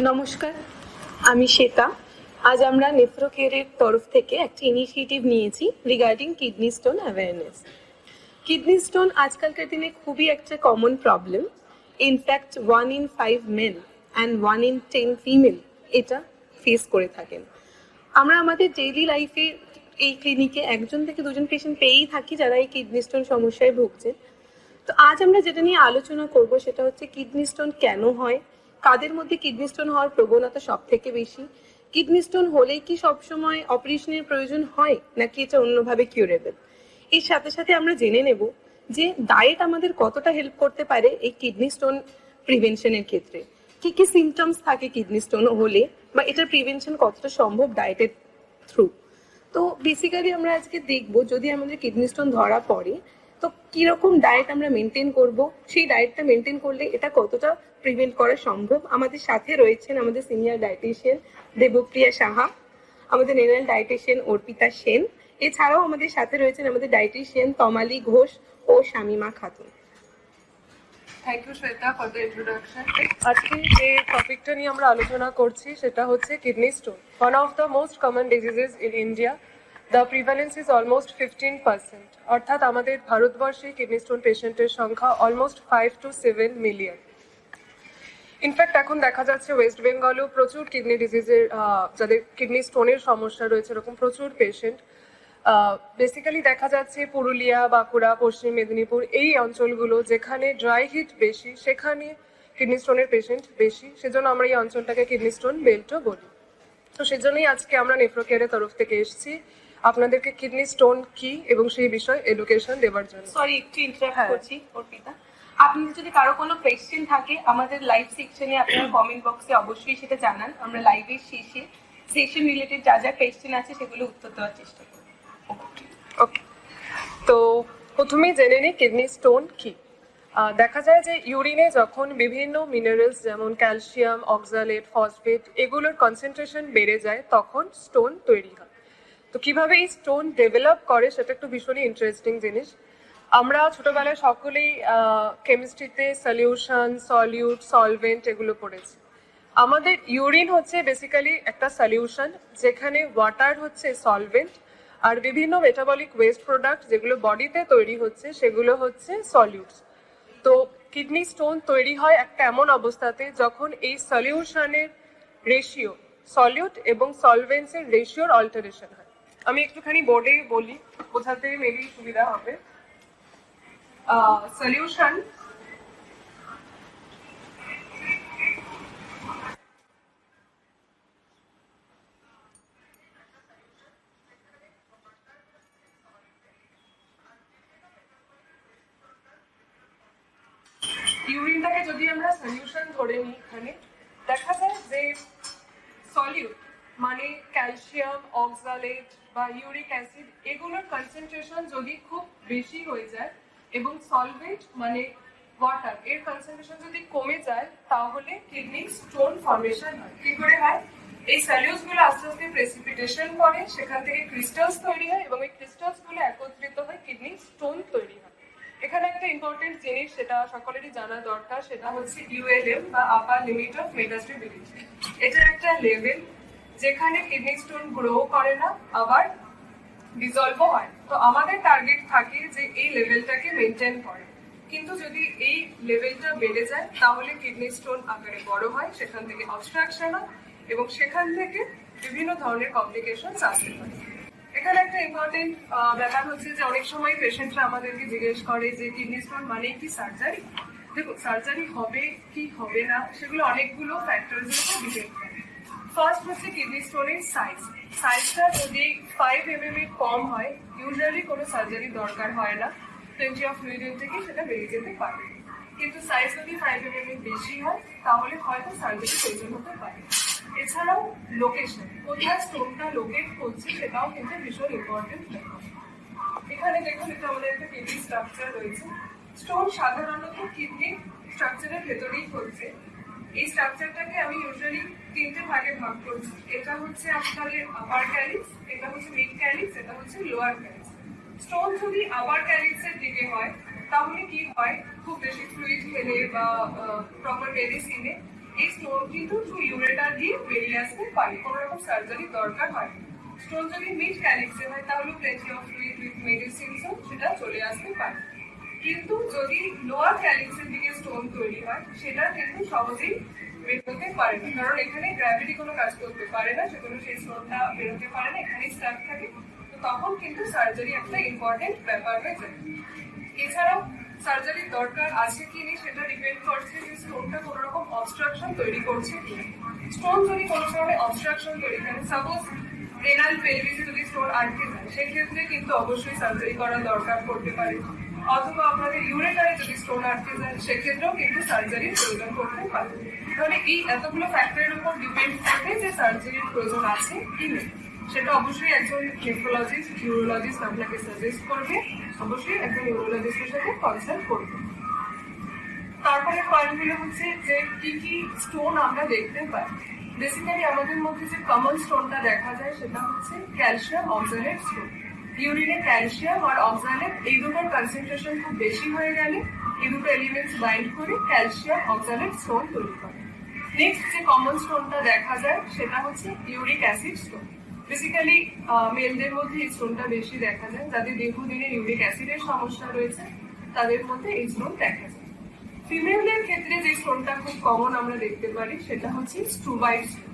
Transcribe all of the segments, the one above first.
নমস্কার, আমি শ্বেতা। আজ আমরা নেফ্রোকেয়ারের তরফ থেকে একটা ইনিশিয়েটিভ নিয়েছি regarding kidney stone awareness. Kidney stone আজকালকার দিনে খুবই একটা common problem. In fact 1 in 5 male and 1 in 10 female এটা ফেস করে থাকেন। আমরা আমাদের ডেইলি লাইফে এই ক্লিনিকে 1 থেকে 2 পেশেন্ট পেয়েই থাকি যারা এই কিডনি স্টোন সমস্যায় ভুগছেন। তো আজ আমরা যেটা নিয়ে আলোচনা করব সেটা হচ্ছে কিডনি স্টোন কেন হয়, কাদের মধ্যে কিডনি স্টোন হওয়ার প্রবণতা সব থেকে বেশি, কিডনি স্টোন হলেই কি সবসময় অপারেশনের প্রয়োজন হয় নাকি এটা অন্যভাবে কিউরেবল। এর সাথে সাথে আমরা জেনে নেব যে ডায়েট আমাদের কতটা হেল্প করতে পারে এই কিডনি স্টোন প্রিভেনশনের ক্ষেত্রে, কি কি সিমটমস থাকে কিডনি স্টোন হলে বা এটার প্রিভেনশন কতটা সম্ভব ডায়েটের থ্রু। তো বেসিক্যালি আমরা আজকে দেখব যদি আমাদের কিডনি স্টোন ধরা পড়ে তো কিরকম ডায়েট আমরা মেনটেন করব, সেই ডায়েটটা মেনটেন করলে এটা কতটা প্রিভেন্ট করা সম্ভব। আমাদের সাথে রয়েছেন আমাদের সিনিয়র ডায়েটিশিয়ান দেবপ্রিয়া সাহা, আমাদের রেনাল ডায়েটিশিয়ান অর্পিতা সেন, এছাড়াও আমাদের সাথে রয়েছেন আমাদের ডায়েটিশিয়ান তমালি ঘোষ ও Shamima Khatun. Thank you Shweta for the introduction. আজকে যে টপিকটা নিয়ে আমরা আলোচনা করছি সেটা হচ্ছে kidney stone, one of the most common diseases in India. The prevalence is almost 15%, অর্থাৎ আমাদের ভারতবর্ষে কিডনি স্টোন পেশেন্টের সংখ্যা অলমোস্ট 5 to 7 মিলিয়ন। ইনফ্যাক্ট এখন দেখা যাচ্ছে ওয়েস্ট বেঙ্গলেও প্রচুর কিডনি ডিজিজের যাদের কিডনি স্টোনের সমস্যা রয়েছে এরকম প্রচুর পেশেন্ট। বেসিক্যালি দেখা যাচ্ছে পুরুলিয়া, বাঁকুড়া, পশ্চিম মেদিনীপুর এই অঞ্চলগুলো যেখানে ড্রাই হিট বেশি সেখানে কিডনি স্টোনের পেশেন্ট বেশি, সেজন্য আমরা এই অঞ্চলটাকে কিডনি স্টোন বেল্টও বলি। তো সেজন্যই আজকে আমরা নেফ্রোকেয়ারের তরফ থেকে এসেছি আপনাদেরকে কিডনি স্টোন কি এবং সেই বিষয়ে এডুকেশন দেওয়ার জন্য। সরি একটু ইন্টারাপ্ট করছি অর্পিতা, আপনি যদি কারো কোনো কোয়েশ্চেন থাকে আমাদের লাইভ সেকশনে আপনারা কমেন্ট বক্সে অবশ্যই সেটা জানান। আমরা লাইভের শেষে সেশন রিলেটেড যা যা কোয়েশ্চেন আছে সেগুলো উত্তর দেওয়ার চেষ্টা করব। ওকে, তো প্রথমেই জেনে নিই কিডনি স্টোন কি। দেখা যায় যে ইউরিনে যখন বিভিন্ন মিনারেলস যেমন ক্যালসিয়াম, অক্সালেট, ফসফেট এগুলোর কনসেন্ট্রেশন বেড়ে যায় তখন স্টোন তৈরি হয়। তো কিভাবে এই স্টোন ডেভেলপ করে সেটা একটু ভীষণই ইন্টারেস্টিং জিনিস। আমরা ছোটবেলায় সকলেই কেমিস্ট্রিতে সলিউশন, সলিউট, সলভেন্ট এগুলো পড়েছি। আমাদের ইউরিন হচ্ছে বেসিক্যালি একটা সলিউশন যেখানে ওয়াটার হচ্ছে সলভেন্ট আর বিভিন্ন মেটাবলিক ওয়েস্ট প্রোডাক্ট যেগুলো বডিতে তৈরি হচ্ছে সেগুলো হচ্ছে সলিউটস। তো কিডনি স্টোন তৈরি হয় একটা এমন অবস্থাতে যখন এই সলিউশনের রেশিও, সলিউট এবং সলভেন্সের রেশিওর অল্টারেশন হয়। আমি একটুখানি বোর্ডে বলি, বোঝাতে মেবি সুবিধা হবে। সলিউশন ইউরিনটাকে যদি আমরা সলিউশন ধরে নিই, এখানে দেখা যায় যে সলিউট মানে ক্যালসিয়াম, অক্সালেট বা ইউরিক অ্যাসিড এগুলোর কনসেন্ট্রেশন যদি খুব বেশি হয়ে যায় এবং সলভেন্ট মানে ওয়াটার এর কনসেন্ট্রেশন যদি কমে যায় তাহলে কিডনি স্টোন ফর্মেশন হয়। কি করে হয়? এই সলিউটস গুলো আস্তে আস্তে প্রেসিপিটেশন করে, সেখান থেকে ক্রিস্টালস তৈরি হয় এবং এই ক্রিস্টালস গুলো একত্রিত হয় কিডনি স্টোন তৈরি হয়। এখানে একটা ইম্পর্টেন্ট জিনিস সেটা সকলেরই জানা দরকার, সেটা হচ্ছে ইউএলএম বা আপার লিমিট অফ মেটাস্টেবিলিটি। এটা একটা লেভেল যেখানে কিডনি স্টোন গ্রো করে না আবার ডিজলভও হয়। তো আমাদের টার্গেট থাকে যে এই লেভেলটাকে মেনটেন করে, কিন্তু যদি এই লেভেলটা বেড়ে যায় তাহলে কিডনি স্টোন আকারে বড় হয়, সেখান থেকে অবস্ট্রাকশন হয় এবং সেখান থেকে বিভিন্ন ধরনের কমপ্লিকেশন আসতে পারে। এখানে একটা ইম্পর্টেন্ট ব্যাপার হচ্ছে যে অনেক সময় পেশেন্টরা আমাদেরকে জিজ্ঞেস করে যে কিডনি স্টোন মানে কি সার্জারি। দেখুন, সার্জারি হবে কি হবে না সেগুলো অনেকগুলো ফ্যাক্টরস এর উপর ডিপেন্ড করে। ফার্স্ট হচ্ছে কিডনি স্টোনের সাইজ। সাইজটা যদি 5 mm এর কম হয় ইউজুয়ালি কোনো সার্জারি দরকার হয় না, প্লেন্টি অফ ফ্লুইড থেকে সেটা বেরিয়ে যেতে পারে। কিন্তু সাইজ যদি 5 mm এর বেশি হয় তাহলে হয়তো সার্জারি প্রয়োজন হতে পারে। এছাড়াও লোকেশন, কোথায় স্টোনটা লোকেট হচ্ছে সেটাও কিন্তু ভীষণ ইম্পর্টেন্ট ব্যাপার। এখানে দেখুন, এটা আমাদের একটা কিডনি স্ট্রাকচার রয়েছে। স্টোন সাধারণত কিডনি স্ট্রাকচারের ভেতরেই হচ্ছে। এই স্ট্রাকচারটাকে আমি ইউজুয়ালি 3টে ভাগে ভাগ করছি। এটা হচ্ছে আপনাদের আপার ক্যালিক্স, এটা হচ্ছে মিড ক্যালিক্স, এটা হচ্ছে লোয়ার ক্যালিক্স। স্টোন যদি আপার ক্যালিক্সের দিকে হয় তাহলে কি হয়, খুব বেশি ফ্লুইড খেলে বা প্রপার মেডিসিনে এই স্টোন কিন্তু থ্রু ইউরেটার দিয়ে বেরিয়ে আসতে পারে, কোনো রকম সার্জারি দরকার হয় না। স্টোন যদি মিড ক্যালিক্সে হয় তাহলে প্লেন্টি অফ ফ্লুইড উইথ মেডিসিনসও সেটা চলে আসতে পারে। কিন্তু যদি লোয়ার ক্যালিক্সের দিকে স্টোন তৈরি হয় সেটা কিন্তু সহজেই বেরোতে পারে না, কারণ এখানে গ্র্যাভিটি কোনো কাজ করতে পারে না, সেজন্য সেই স্টোনটা বেরোতে পারে না, এখানেই স্টাক থাকে। তো তখন কিন্তু সার্জারি একটা ইম্পর্টেন্ট ব্যাপার হয়ে যায়। এছাড়াও সার্জারির দরকার আছে কি নেই সেটা ডিপেন্ড করছে যে স্টোনটা কোনো রকম অবস্ট্রাকশন তৈরি করছে কি। স্টোন যদি কোনো ধরনের অবস্ট্রাকশন তৈরি করে, সাপোজ রেনাল পেলভিসে যদি স্টোন আটকে যায়, সেক্ষেত্রে কিন্তু অবশ্যই সার্জারি করা দরকার পড়তে পারে। অথবা আপনাদের ইউরেটারে যদি স্টোন আটকে যায় সেক্ষেত্রেও কিন্তু সার্জারির প্রয়োজন পড়তে পারে। তাহলে এই এতগুলো ফ্যাক্টরের উপর ডিপেন্ড করবে যে সার্জারির প্রয়োজন আছে কি নেই। সেটা অবশ্যই একজন নেফ্রোলজিস্ট, ইউরোলজিস্ট আপনাকে সাজেস্ট করবে, অবশ্যই একজন ইউরোলজিস্টের সাথে কনসাল্ট করবে। তারপরে পয়েন্টগুলো হচ্ছে যে কি কি স্টোন আমরা দেখতে পাই। বেসিক্যালি আমাদের মধ্যে যে কমন স্টোনটা দেখা যায় সেটা হচ্ছে ক্যালসিয়াম অক্সালেট স্টোন। ইউরিনে ক্যালসিয়াম আর অক্সালেট এই দুটোর কনসেন্ট্রেশন খুব বেশি হয়ে গেলে এই দুটো এলিমেন্টস বাইন্ড করে ক্যালসিয়াম অক্সালেট স্টোন তৈরি করে। নেক্সট যে কমন স্টোনটা দেখা যায় সেটা হচ্ছে ইউরিক অ্যাসিড স্টোন। বেসিক্যালি মেলদের মধ্যে এই স্টোনটা বেশি দেখা যায়, যাদের দীর্ঘদিনের ইউরিক অ্যাসিডের সমস্যা রয়েছে তাদের মধ্যে এই স্টোন দেখা যায়। ফিমেলদের ক্ষেত্রে যে স্টোনটা খুব কমন আমরা দেখতে পারি সেটা হচ্ছে স্ট্রুবাইট স্টোন।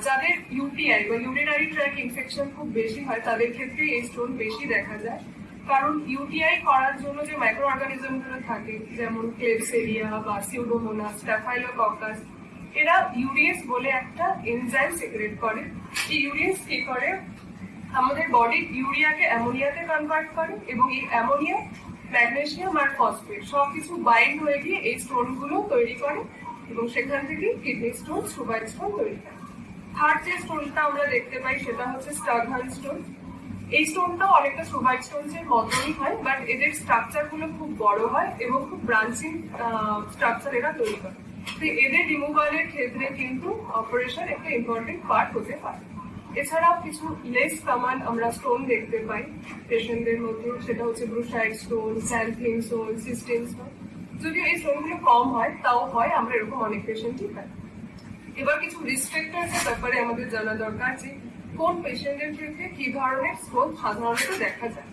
যাদের ইউটিআই বা ইউরিনারি ট্র্যাক ইনফেকশন খুব বেশি হয় তাদের ক্ষেত্রে এই স্টোন বেশি দেখা যায়, কারণ ইউটিআই করার জন্য যে মাইক্রো অর্গানিজমগুলো থাকে যেমন ক্লেবসেরিয়া বা সিউডোমোনাস, স্ট্যাফাইলোককাস, এরা ইউরিয়াস বলে একটা এনজাইম সিক্রেট করে। এই ইউরিয়াস কি করে, আমাদের বডির ইউরিয়াকে অ্যামোনিয়াতে কনভার্ট করে এবং এই অ্যামোনিয়া, ম্যাগনেসিয়াম আর ফসফেট সবকিছু বাইন্ড হয়ে গিয়ে এই স্টোনগুলো তৈরি করে এবং সেখান থেকে কিডনি স্টোন, স্ট্রুবাইট স্টোন তৈরি করে। থার্ড যে স্টোনটা আমরা দেখতে পাই সেটা হচ্ছে স্টারহান স্টোন। এই স্টোনটাও অনেকটা স্ট্রুবাইট স্টোনসের মতনই হয়, বাট এদের স্ট্রাকচার গুলো খুব বড় হয় এবং খুব ব্রাঞ্চিং স্ট্রাকচার এরা তৈরি করে। তো এদের রিমুভালের ক্ষেত্রে কিন্তু অপারেশন একটা ইম্পর্টেন্ট পার্ট হতে পারে। এছাড়াও কিছু লেস কমন আমরা স্টোন দেখতে পাই পেশেন্টদের মধ্যে, সেটা হচ্ছে brushite stone, sampling stone, system stone. যদিও এই স্টোনগুলো কম হয় তাও হয়, আমরা এরকম অনেক পেশেন্টই পাই। এবার কিছু রিস্ক ফ্যাক্টরসের ব্যাপারে আমাদের জানা দরকার যে কোন পেশেন্টের ক্ষেত্রে কি ধরনের স্টোন সাধারণত দেখা যায়।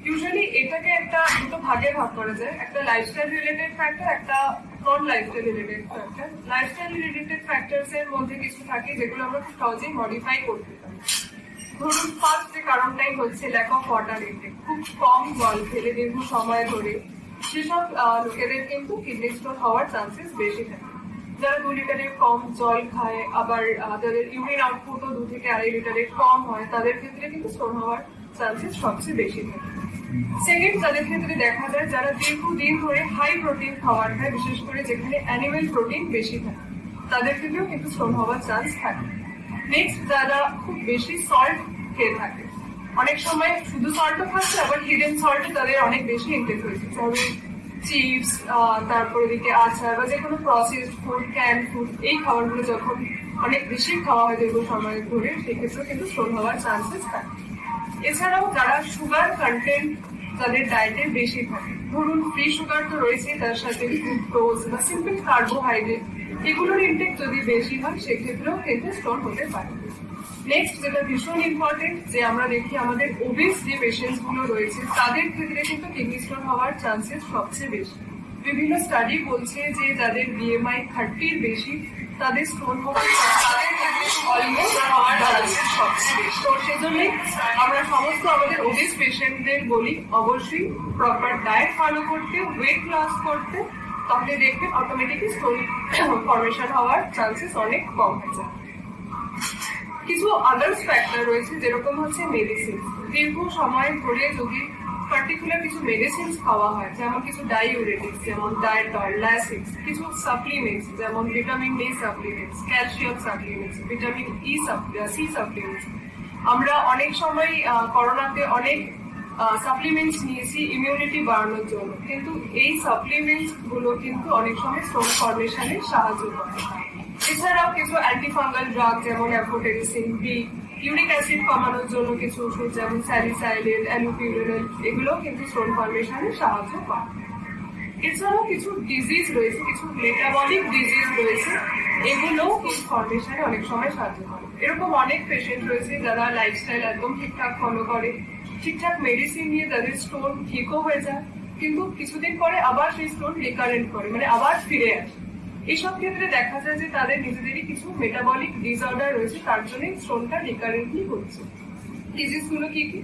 ইউজুয়ালি এটাকে একটা দুটো ভাগে ভাগ করা যায়, একটা লাইফস্টাইল রিলেটেড ফ্যাক্টর, একটা non lifestyle related factor. Lifestyle related factors এর মধ্যে কিছু থাকে যেগুলো আমরা খুব সহজেই মডিফাই করতে পারি। ধরুন ফার্স্ট যে কারণটাই হচ্ছে ল্যাক অফ ওয়াটার ইনটেক, খুব কম জল খেলে দীর্ঘ সময় ধরে সেসব লোকেদের কিন্তু কিডনি স্টোন হওয়ার চান্সেস বেশি থাকে। যারা 2 লিটারের কম জল খায়, আবার যাদের ইউরিন আউটপুটও 2 থেকে 2.5 লিটারের কম হয়, তাদের ক্ষেত্রে কিন্তু স্টোন হওয়ার চান্সেস সবচেয়ে বেশি থাকে। সেকেন্ড, তাদের ক্ষেত্রে দেখা যায় যারা দীর্ঘদিন ধরে হাই প্রোটিন খাবার খায়, বিশেষ করে যেখানে অ্যানিমেল প্রোটিন বেশি থাকে, তাদের ক্ষেত্রেও কিন্তু স্টোন হওয়ার চান্স থাকে। নেক্সট, যারা খুব বেশি সল্ট খেয়ে থাকে, অনেক সময় শুধু সল্টও খাচ্ছে আবার হিডেন সল্ট তাদের অনেক বেশি ইনটেক হয়েছে, তবে চিপস, তারপরে দিকে আচার বা যে কোনো প্রসেসড ফুড, ক্যান ফুড, এই খাবারগুলো যখন অনেক বেশি খাওয়া হয় দীর্ঘ সময় ধরে, সেক্ষেত্রে কিন্তু স্টোন হওয়ার চান্সেস থাকে। এছাড়াও যারা সুগার কন্টেন্ট তাদের ডায়েটে বেশি থাকে, ধরুন ফ্রি সুগার তো রয়েছে, তার সাথে ফ্রুক্টোজ বা সিম্পল কার্বোহাইড্রেট, এগুলোর ইনটেক যদি বেশি হয় সেক্ষেত্রেও কিন্তু স্টোন হতে পারে। নেক্সট, যেটা ভীষণ ইম্পর্টেন্ট, যে আমরা দেখি আমাদের ওবেস যে পেশেন্টস গুলো রয়েছে তাদের ক্ষেত্রে কিন্তু কিডনি স্টোন হওয়ার চান্সেস সবচেয়ে বেশি। বিভিন্ন স্টাডি বলছে যে যাদের BMI 30 বেশি তাদের স্টোন হওয়ার অলমোস্ট হওয়ার চান্সেস সবচেয়ে বেশি। তো সেজন্যই আমরা সমস্ত আমাদের ওবেস পেশেন্টদের বলি অবশ্যই প্রপার ডায়েট ফলো করতে, ওয়েট লস করতে, তাহলে দেখবেন অটোমেটিকলি স্টোন ফর্মেশন হওয়ার চান্সেস অনেক কম হয়ে যায়। কিছু আদার্স ফ্যাক্টর রয়েছে, যেরকম হচ্ছে মেডিসিন। দীর্ঘ সময় ধরে যদি পার্টিকুলার কিছু মেডিসিন খাওয়া হয়, যেমন কিছু ডাইউরেটিক্স যেমন ডায়েটল, ল্যাসিক্স, কিছু সাপ্লিমেন্টস যেমন vitamin D supplements, calcium supplements, vitamin C supplements. আমরা অনেক সময় করোনাতে অনেক সাপ্লিমেন্টস নিয়েছি ইমিউনিটি বাড়ানোর জন্য, কিন্তু এই সাপ্লিমেন্টস গুলো কিন্তু অনেক সময় স্টোন ফর্মেশনে সাহায্য করে। এছাড়াও কিছু অ্যান্টিফাঙ্গাল ড্রাগ যেমন অ্যাফোটেরিসিন বি, ইউরিক অ্যাসিড কমানোর জন্য কিছু ওষুধ যেমন স্যালিসাইলেট, অ্যালুপিউরিনাল, এগুলো কিন্তু স্টোন ফর্মেশনে সাহায্য করে। এছাড়াও কিছু ডিজিজ রয়েছে, কিছু মেটাবলিক ডিজিজ রয়েছে, এগুলো ফর্মেশনে অনেক সময় সাহায্য করে। এরকম অনেক পেশেন্ট রয়েছে যারা লাইফস্টাইল একদম ঠিকঠাক ফলো করে, ঠিকঠাক মেডিসিন নিয়ে তাদের স্টোন ঠিকও হয়ে যায়, কিন্তু কিছুদিন পরে আবার সেই স্টোন রিকারেন্ট করে, মানে আবার ফিরে আসে। এইসব ক্ষেত্রে দেখা যায় যে তাদের নিজেদেরই কিছু মেটাবলিক ডিসঅর্ডার রয়েছে, তার জন্যই স্টোনটা রিকারেন্টলি হচ্ছে। ডিজিজ গুলো কি কি?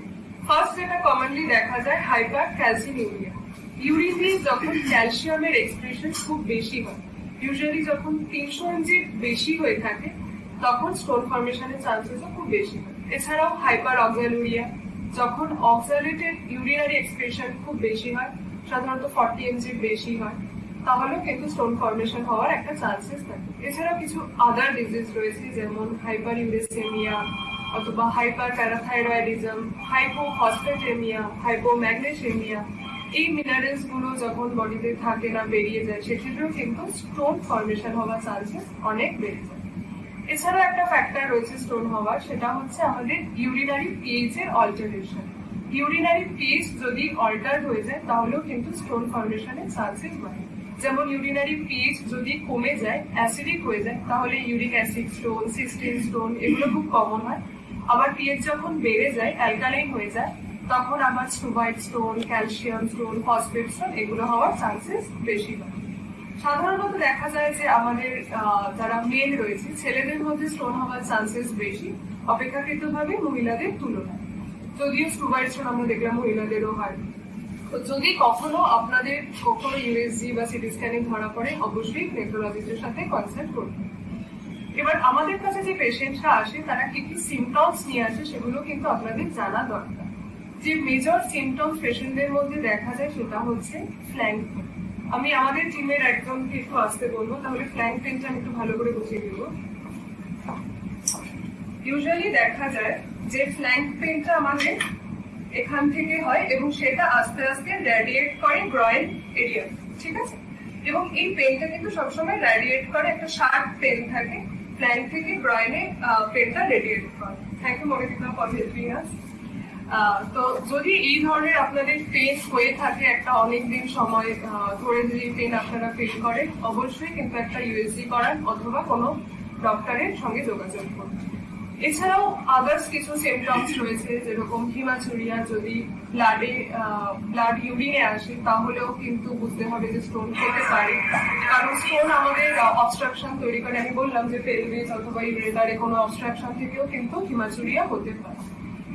ফার্স্ট যেটা কমনলি দেখা যায়, হাইপার ক্যালসিমিউরিয়া। ইউরিনে যখন ক্যালসিয়ামের এক্সপ্রেশন খুব বেশি হয়, ইউজুয়ালি যখন 300 mg বেশি হয়ে থাকে, তখন স্টোন ফর্মেশনের চান্সেসও খুব বেশি হয়। এছাড়াও হাইপার অক্সালুরিয়া, যখন অক্সালেটের ইউরিনারি এক্সপ্রেশন খুব বেশি হয়, সাধারণত 40 mg বেশি হয়, তাহলেও কিন্তু স্টোন ফর্মেশন হওয়ার একটা চান্সেস থাকে। এছাড়াও কিছু আদার ডিজিজ রয়েছে, যেমন হাইপার ইউরেসেমিয়া অথবা হাইপার প্যারাথাইরয়েডিজম, হাইপোফসফেটেমিয়া, হাইপোম্যাগনেসিয়ামিয়া। এই মিনারেলস গুলো যখন বডিতে থাকে না, বেরিয়ে যায়, সেক্ষেত্রেও কিন্তু স্টোন ফর্মেশন হওয়ার চান্সেস অনেক বেড়ে যায়। এছাড়াও একটা ফ্যাক্টর রয়েছে স্টোন হওয়ার, সেটা হচ্ছে আমাদের ইউরিনারি পিএইচ এর অল্টারেশন। ইউরিনারি পিএইচ যদি অল্টার হয়ে যায়, তাহলেও কিন্তু স্টোন ফর্মেশনের চান্সেস বাড়ে। যেমন ইউরিনারি পিএইচ যদি কমে যায়, অ্যাসিডিক হয়ে যায়, তাহলে uric acid stone, cystine stone এগুলো খুব কমন হয়। আবার পিএইচ যখন বেড়ে যায়, অ্যালকালাইন হয়ে যায়, তখন আবার struvite stone, calcium stone, phosphate stone এগুলো হওয়ার চান্সেস বেশি হয়। সাধারণত দেখা যায় যে আমাদের যারা মেল রয়েছে, ছেলেদের মধ্যে স্টোন হওয়ার চান্সেস বেশি অপেক্ষাকৃতভাবে মহিলাদের তুলনায়। যদিও স্টুবাইট স্টোন আমরা দেখলাম মহিলাদেরও হয়। তো যদি কখনো আপনাদের ইউএসজি বা সিটি স্ক্যানিং ধরা পড়ে, অবশ্যই নেফ্রোলজিস্টের সাথে কনসাল্ট করবেন। এবার আমাদের কাছে যে পেশেন্টরা আসে, তারা কি কি সিমটমস নিয়ে আসে সেগুলো কিন্তু আপনাদের জানা দরকার। যে মেজর সিমটমস পেশেন্টদের মধ্যে দেখা যায়, সেটা হচ্ছে ফ্ল্যাঙ্ক পেন। আমি আমাদের টিমের একজনকে একটু আসতে বলবো, তাহলে ফ্ল্যাঙ্ক পেনটা আমি একটু ভালো করে বুঝিয়ে দেবো। ইউজুয়ালি দেখা যায় যে ফ্ল্যাঙ্ক পেনটা আমাদের এখান থেকে হয় এবং সেটা আস্তে আস্তে রেডিয়েট করে গ্রয়েন এরিয়া, ঠিক আছে? এবং এই পেনটা কিন্তু সবসময় রেডিয়েট করে, একটা শার্প পেন থাকে, ফ্ল্যাঙ্ক থেকে গ্রয়েনে পেনটা রেডিয়েট করে। Thank you Monica for helping us. তো যদি এই ধরনের আপনাদের পেন হয়ে থাকে একটা অনেকদিন সময় ধরে, যদি পেন আপনারা ফিল করেন, অবশ্যই কিন্তু একটা ইউএসজি করান অথবা কোনো ডক্টরের সঙ্গে যোগাযোগ করুন। এছাড়াও আদার্স কিছু সিমটমস রয়েছে, যেরকম হিমাচুরিয়া যদি ব্লাড ইউরিনে আসে, তাহলেও কিন্তু বুঝতে হবে যে স্টোন হতে পারে। কারণ স্টোন আমাদের অবস্ট্রাকশন তৈরি করে। আমি বললাম যে পেলভিস অথবা ইউরেটারে কোনো অবস্ট্রাকশন থেকেও কিন্তু হিমাচুরিয়া হতে পারে।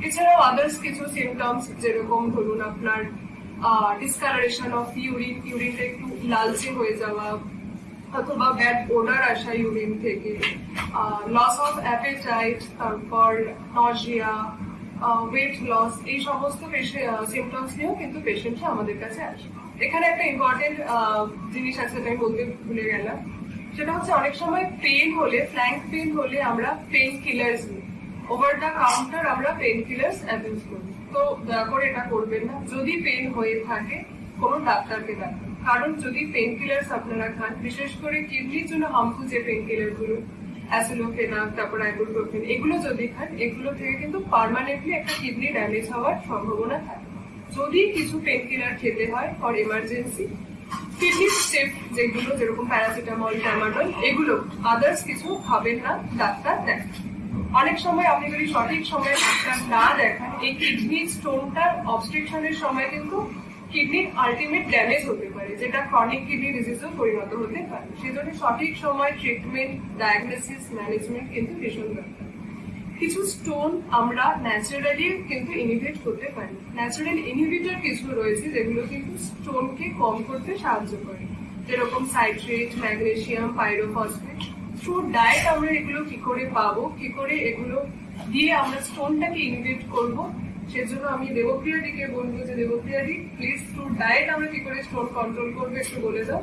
এছাড়াও আদার্স কিছু সিমটমস, যেরকম ধরুন আপনার ডিসকালারেশন অফ ইউরিনটা একটু লালচে হয়ে যাওয়া, অথবা ব্যাড ওডার আসা ইউরিন থেকে, লস অফ অ্যাপেটাইট, তারপর নজিয়া, ওয়েট লস, এই সমস্ত সিমটমস নিয়েও কিন্তু পেশেন্টরা আমাদের কাছে আসে। এখানে একটা ইম্পর্টেন্ট জিনিস আছে, আমি বলতে ভুলে গেলাম, সেটা হচ্ছে অনেক সময় পেন হলে, ফ্ল্যাঙ্ক পেন হলে আমরা পেন কিলার্স নিই, ওভার দ্য কাউন্টার আমরা পেন কিলার্স অ্যাবিউজ করি। তো দয়া করে এটা করবেন না। যদি পেন হয়ে থাকে, কোনো ডাক্তারকে দেখান। কারণ যদি পেন কিলার্স আপনারা খান, বিশেষ করে কিডনির জন্য হার্মফুল যে পেন কিলার গুলো, অ্যাসিলোফেনাক, তারপর আইবুপ্রোফেন, এগুলো যদি খান, এগুলো থেকে কিন্তু পার্মানেন্টলি একটা কিডনি ড্যামেজ হওয়ার সম্ভাবনা থাকে। যদি কিছু পেন কিলার খেতে হয় ফর এমার্জেন্সি, কিডনি সেফ যেগুলো, যেরকম প্যারাসিটামল, ট্যামাডল, এগুলো, আদার্স কিছু খাবেন না, ডাক্তার দেখান। অনেক সময় আপনি যদি সঠিক সময়ে ডাক্তার না দেখান, এই কিডনি স্টোনটার অবস্ট্রাকশনের সময় কিন্তু কিডনির আলটিমেট ড্যামেজ হতে পারে, যেটা ক্রনিক কিডনি ডিজিজেও পরিণত হতে পারে। সেজন্য সঠিক সময় ট্রিটমেন্ট, ডায়াগনোসিস, ম্যানেজমেন্ট কিন্তু ভীষণ দরকার। কিছু স্টোন আমরা ন্যাচারালি কিন্তু ইনহিবিট করতে পারি। ন্যাচারাল ইনহিবিটর কিছু রয়েছে, যেগুলো কিন্তু স্টোনকে কম করতে সাহায্য করে, যেরকম citrate, magnesium, pyrophosphate. Through diet আমরা এগুলো কি করে পাবো, কি করে এগুলো দিয়ে আমরা স্টোনটাকে ইনহিবিট করবো, সেজন্য আমি দেবপ্রিয়াদিকে বলবো যে দেবপ্রিয়াদি প্লিজ থ্রু ডায়েট আমরা কি করে স্টোন কন্ট্রোল করবো একটু বলে দাও।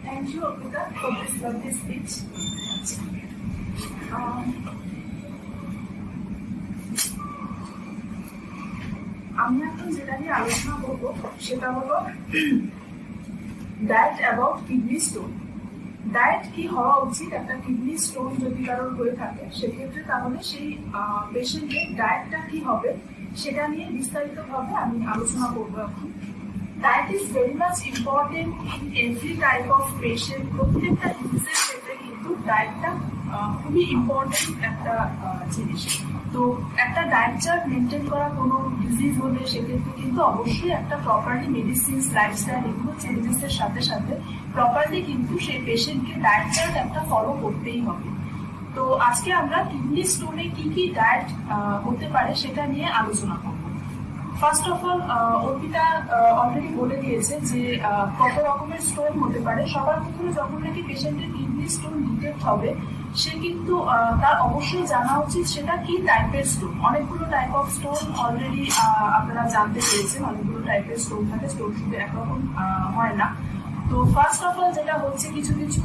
Thank you, Orpita, for this lovely speech. আমি এখন যেটা নিয়ে আলোচনা করবো সেটা হলো diet about kidney stone. Diet কি হওয়া উচিত একটা কিডনি স্টোন যদি কারোর হয়ে থাকে, সেক্ষেত্রে তাহলে সেই পেশেন্টের ডায়েটটা কি হবে সেটা নিয়ে বিস্তারিতভাবে আমি আলোচনা করবো এখন। Diet is very much important in every type of patient. প্রত্যেকটা ডিজিজের ক্ষেত্রে কিন্তু ডায়েটটা খুবই ইম্পর্টেন্ট একটা জিনিস। তো একটা ডায়েট চার্ট মেনটেন করা কোনো ডিজিজ হলে সেক্ষেত্রে কিন্তু অবশ্যই একটা প্রপারলি মেডিসিনস, লাইফস্টাইল এগুলো চেঞ্জেসের সাথে সাথে প্রপারলি কিন্তু সেই পেশেন্টকে ডায়েট চার্ট একটা ফলো করতেই হবে। তো আজকে আমরা কিডনি স্টোনে কি কি ডায়েট হতে পারে সেটা নিয়ে আলোচনা করব। First of all Arpita already বলে দিয়েছে যে কত রকমের স্টোন হতে পারে। সবার প্রথমে যখন নাকি পেশেন্টের কিডনি স্টোন ডিটেক্ট হবে সে কিন্তু তার অবশ্যই জানা উচিত সেটা কি টাইপের স্টোন। অনেকগুলো টাইপ অফ স্টোন অলরেডি আপনারা জানতে পেরেছেন, অনেকগুলো টাইপের স্টোন থাকে, স্টোন শুধু একরকম হয় না। তো ফার্স্ট অফ অল যেটা হচ্ছে কিছু কিছু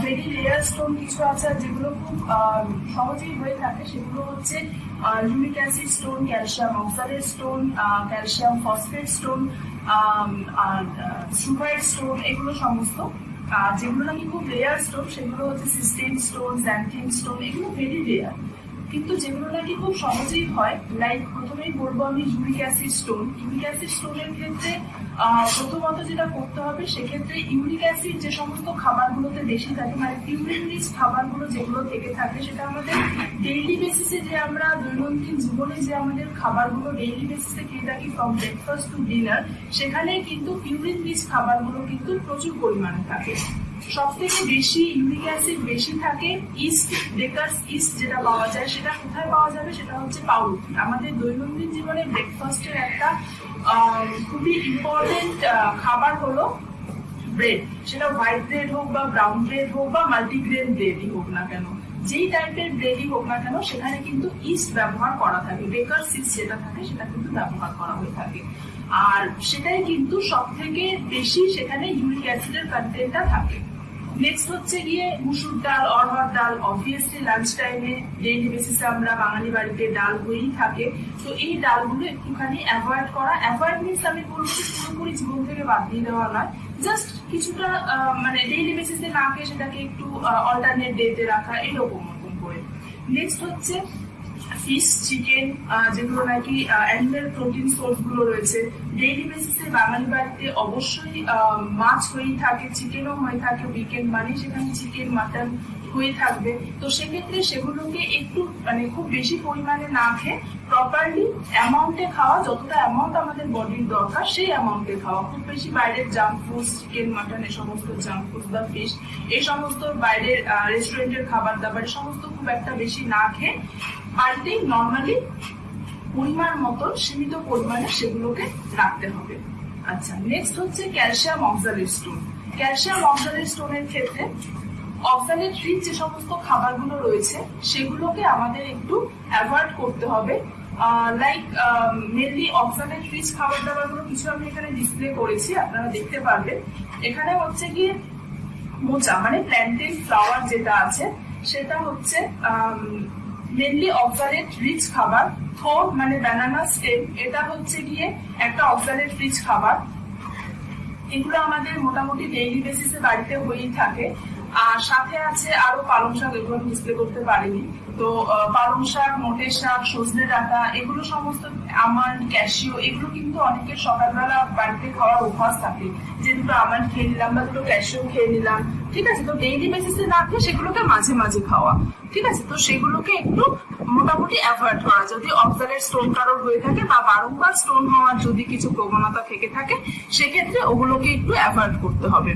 ভেরি রেয়ার স্টোন কিছু আছে যেগুলো খুব সহজেই হয়ে থাকে, সেগুলো হচ্ছে uric acid stone, calcium oxalate stone, calcium phosphate stone, sugar stone, এগুলো সমস্ত। যেগুলো নাকি খুব রেয়ার স্টোন সেগুলো হচ্ছে সিস্টেন স্টোন, জ্যান্থিন স্টোন, এগুলো ভেরি রেয়ার। কিন্তু যেগুলো নাকি খুব সহজেই হয়, লাইক প্রথমেই বলবো আমি uric acid stone. Uric acid স্টোনের ক্ষেত্রে প্রথমত যেটা করতে হবে, সেক্ষেত্রে ইউরিক অ্যাসিড যে সমস্ত খাবারগুলোতে বেশি থাকে, মানে পিউরিন রিচ খাবারগুলো যেগুলো থেকে থাকে, সেটা আমাদের ডেইলি বেসিসে যে আমরা দৈনন্দিন জীবনে যে আমাদের খাবারগুলো ডেইলি বেসিসে খেয়ে থাকি ফ্রম ব্রেকফাস্ট টু ডিনার, সেখানে কিন্তু পিউরিন রিচ খাবারগুলো কিন্তু প্রচুর পরিমাণে থাকে। সব থেকে বেশি ইউরিক অ্যাসিড বেশি থাকে ইস্ট, বেকারস ইস্ট যেটা পাওয়া যায়, সেটা কোথায় পাওয়া যাবে, সেটা হচ্ছে পাউরুটি। আমাদের দৈনন্দিন জীবনে ব্রেকফাস্টের একটা খুবই ইম্পর্টেন্ট খাবার হলো ব্রেড। সেটা হোয়াইট ব্রেড হোক বা ব্রাউন ব্রেড হোক বা মাল্টিগ্রেন ব্রেডই হোক না কেন, যেই টাইপের ব্রেডই হোক না কেন, সেখানে কিন্তু ইস্ট ব্যবহার করা থাকে। বেকারস ইস্ট যেটা থাকে সেটা কিন্তু ব্যবহার করা হয়ে থাকে, আর সেটাই কিন্তু সব থেকে বেশি সেখানে ইউরিক অ্যাসিডের কন্টেন্টটা থাকে। নেক্সট হচ্ছে গিয়ে মুসুর ডাল, অরহর ডাল। অবভিয়াসলি লাঞ্চ টাইমে ডেইলি বেসিসে আমরা বাঙালি বাড়িতে ডাল হয়েই থাকে, তো এই ডালগুলো একটুখানি অ্যাভয়েড করা। অ্যাভয়েড মিনস আমি বলবো পুরোপুরি জীবন থেকে বাদ দিয়ে দেওয়া নয়, জাস্ট কিছুটা মানে ডেইলি বেসিসে না খেয়ে সেটাকে একটু অল্টারনেট ডেতে রাখা, এরকম মতন করে। নেক্সট হচ্ছে ফিশ, চিকেন, যেগুলো নাকি অ্যানিমেল প্রোটিন সোর্স গুলো রয়েছে। ডেইলি বেসিসে বাঙালি বাড়িতে অবশ্যই মাছ হয়েই থাকে, চিকেনও হয়ে থাকে। উইকেন্ড মানে সেখানে চিকেন, মাটন হয়ে থাকবে। তো সেক্ষেত্রে সেগুলোকে একটু মানে খুব বেশি পরিমাণে না খেয়ে প্রপারলি অ্যামাউন্টে খাওয়া, যতটা অ্যামাউন্ট আমাদের বডির দরকার সেই অ্যামাউন্টে খাওয়া। খুব বেশি বাইরের জাঙ্ক ফুড, চিকেন, মাটন, এই সমস্ত জাঙ্ক ফুড বা ফিশ, এই সমস্ত বাইরের রেস্টুরেন্টের খাবার দাবার সমস্ত খুব একটা বেশি না খেয়ে বাড়িতেই নর্মালি পরিমাণ মতন সীমিত পরিমাণে সেগুলোকে রাখতে হবে। আচ্ছা, নেক্সট হচ্ছে calcium oxalate stone. Calcium oxalate স্টোনের ক্ষেত্রে অক্সালেট রিচ যে সমস্ত খাবারগুলো রয়েছে সেগুলোকে আমাদের একটু অ্যাভয়েড করতে হবে। লাইক মেনলি অক্সালেট রিচ খাবার দাবারগুলো কিছু আমি এখানে ডিসপ্লে করেছি, আপনারা দেখতে পারবেন। এখানে হচ্ছে গিয়ে মোচা মানে প্ল্যান্টেন ফ্লাওয়ার যেটা আছে সেটা হচ্ছে মেনলি অক্সালেট রিচ খাবার। থোর মানে ব্যানানা স্টেম, এটা হচ্ছে গিয়ে একটা অক্সালেট রিচ খাবার। এগুলো আমাদের মোটামুটি ডেইলি বেসিসে বাড়িতে হয়েই থাকে। আর সাথে আছে আরো পালং শাক, এগুলো আমি ডিসপ্লে করতে পারিনি। তো পালং শাক, মোটের শাক, সজনে ডাঁটা, এগুলো সমস্ত, আমন্ড, ক্যাশিও, এগুলো কিন্তু অনেকের সকালবেলা বাড়িতে খাওয়ার অভ্যাস থাকে, যে দুটো আমন্ড খেয়ে নিলাম বা দুটো ক্যাশিও খেয়ে নিলাম, ঠিক আছে। তো ডেইলি বেসিসে না খেয়ে সেগুলোকে মাঝে মাঝে খাওয়া, ঠিক আছে। তো সেগুলোকে একটু মোটামুটি অ্যাভয়েড করা। যদি অক্সালেট স্টোন কারোর হয়ে থাকে বা বারংবার স্টোন হওয়ার যদি কিছু প্রবণতা থেকে থাকে, সেক্ষেত্রে ওগুলোকে একটু অ্যাভয়েড করতে হবে।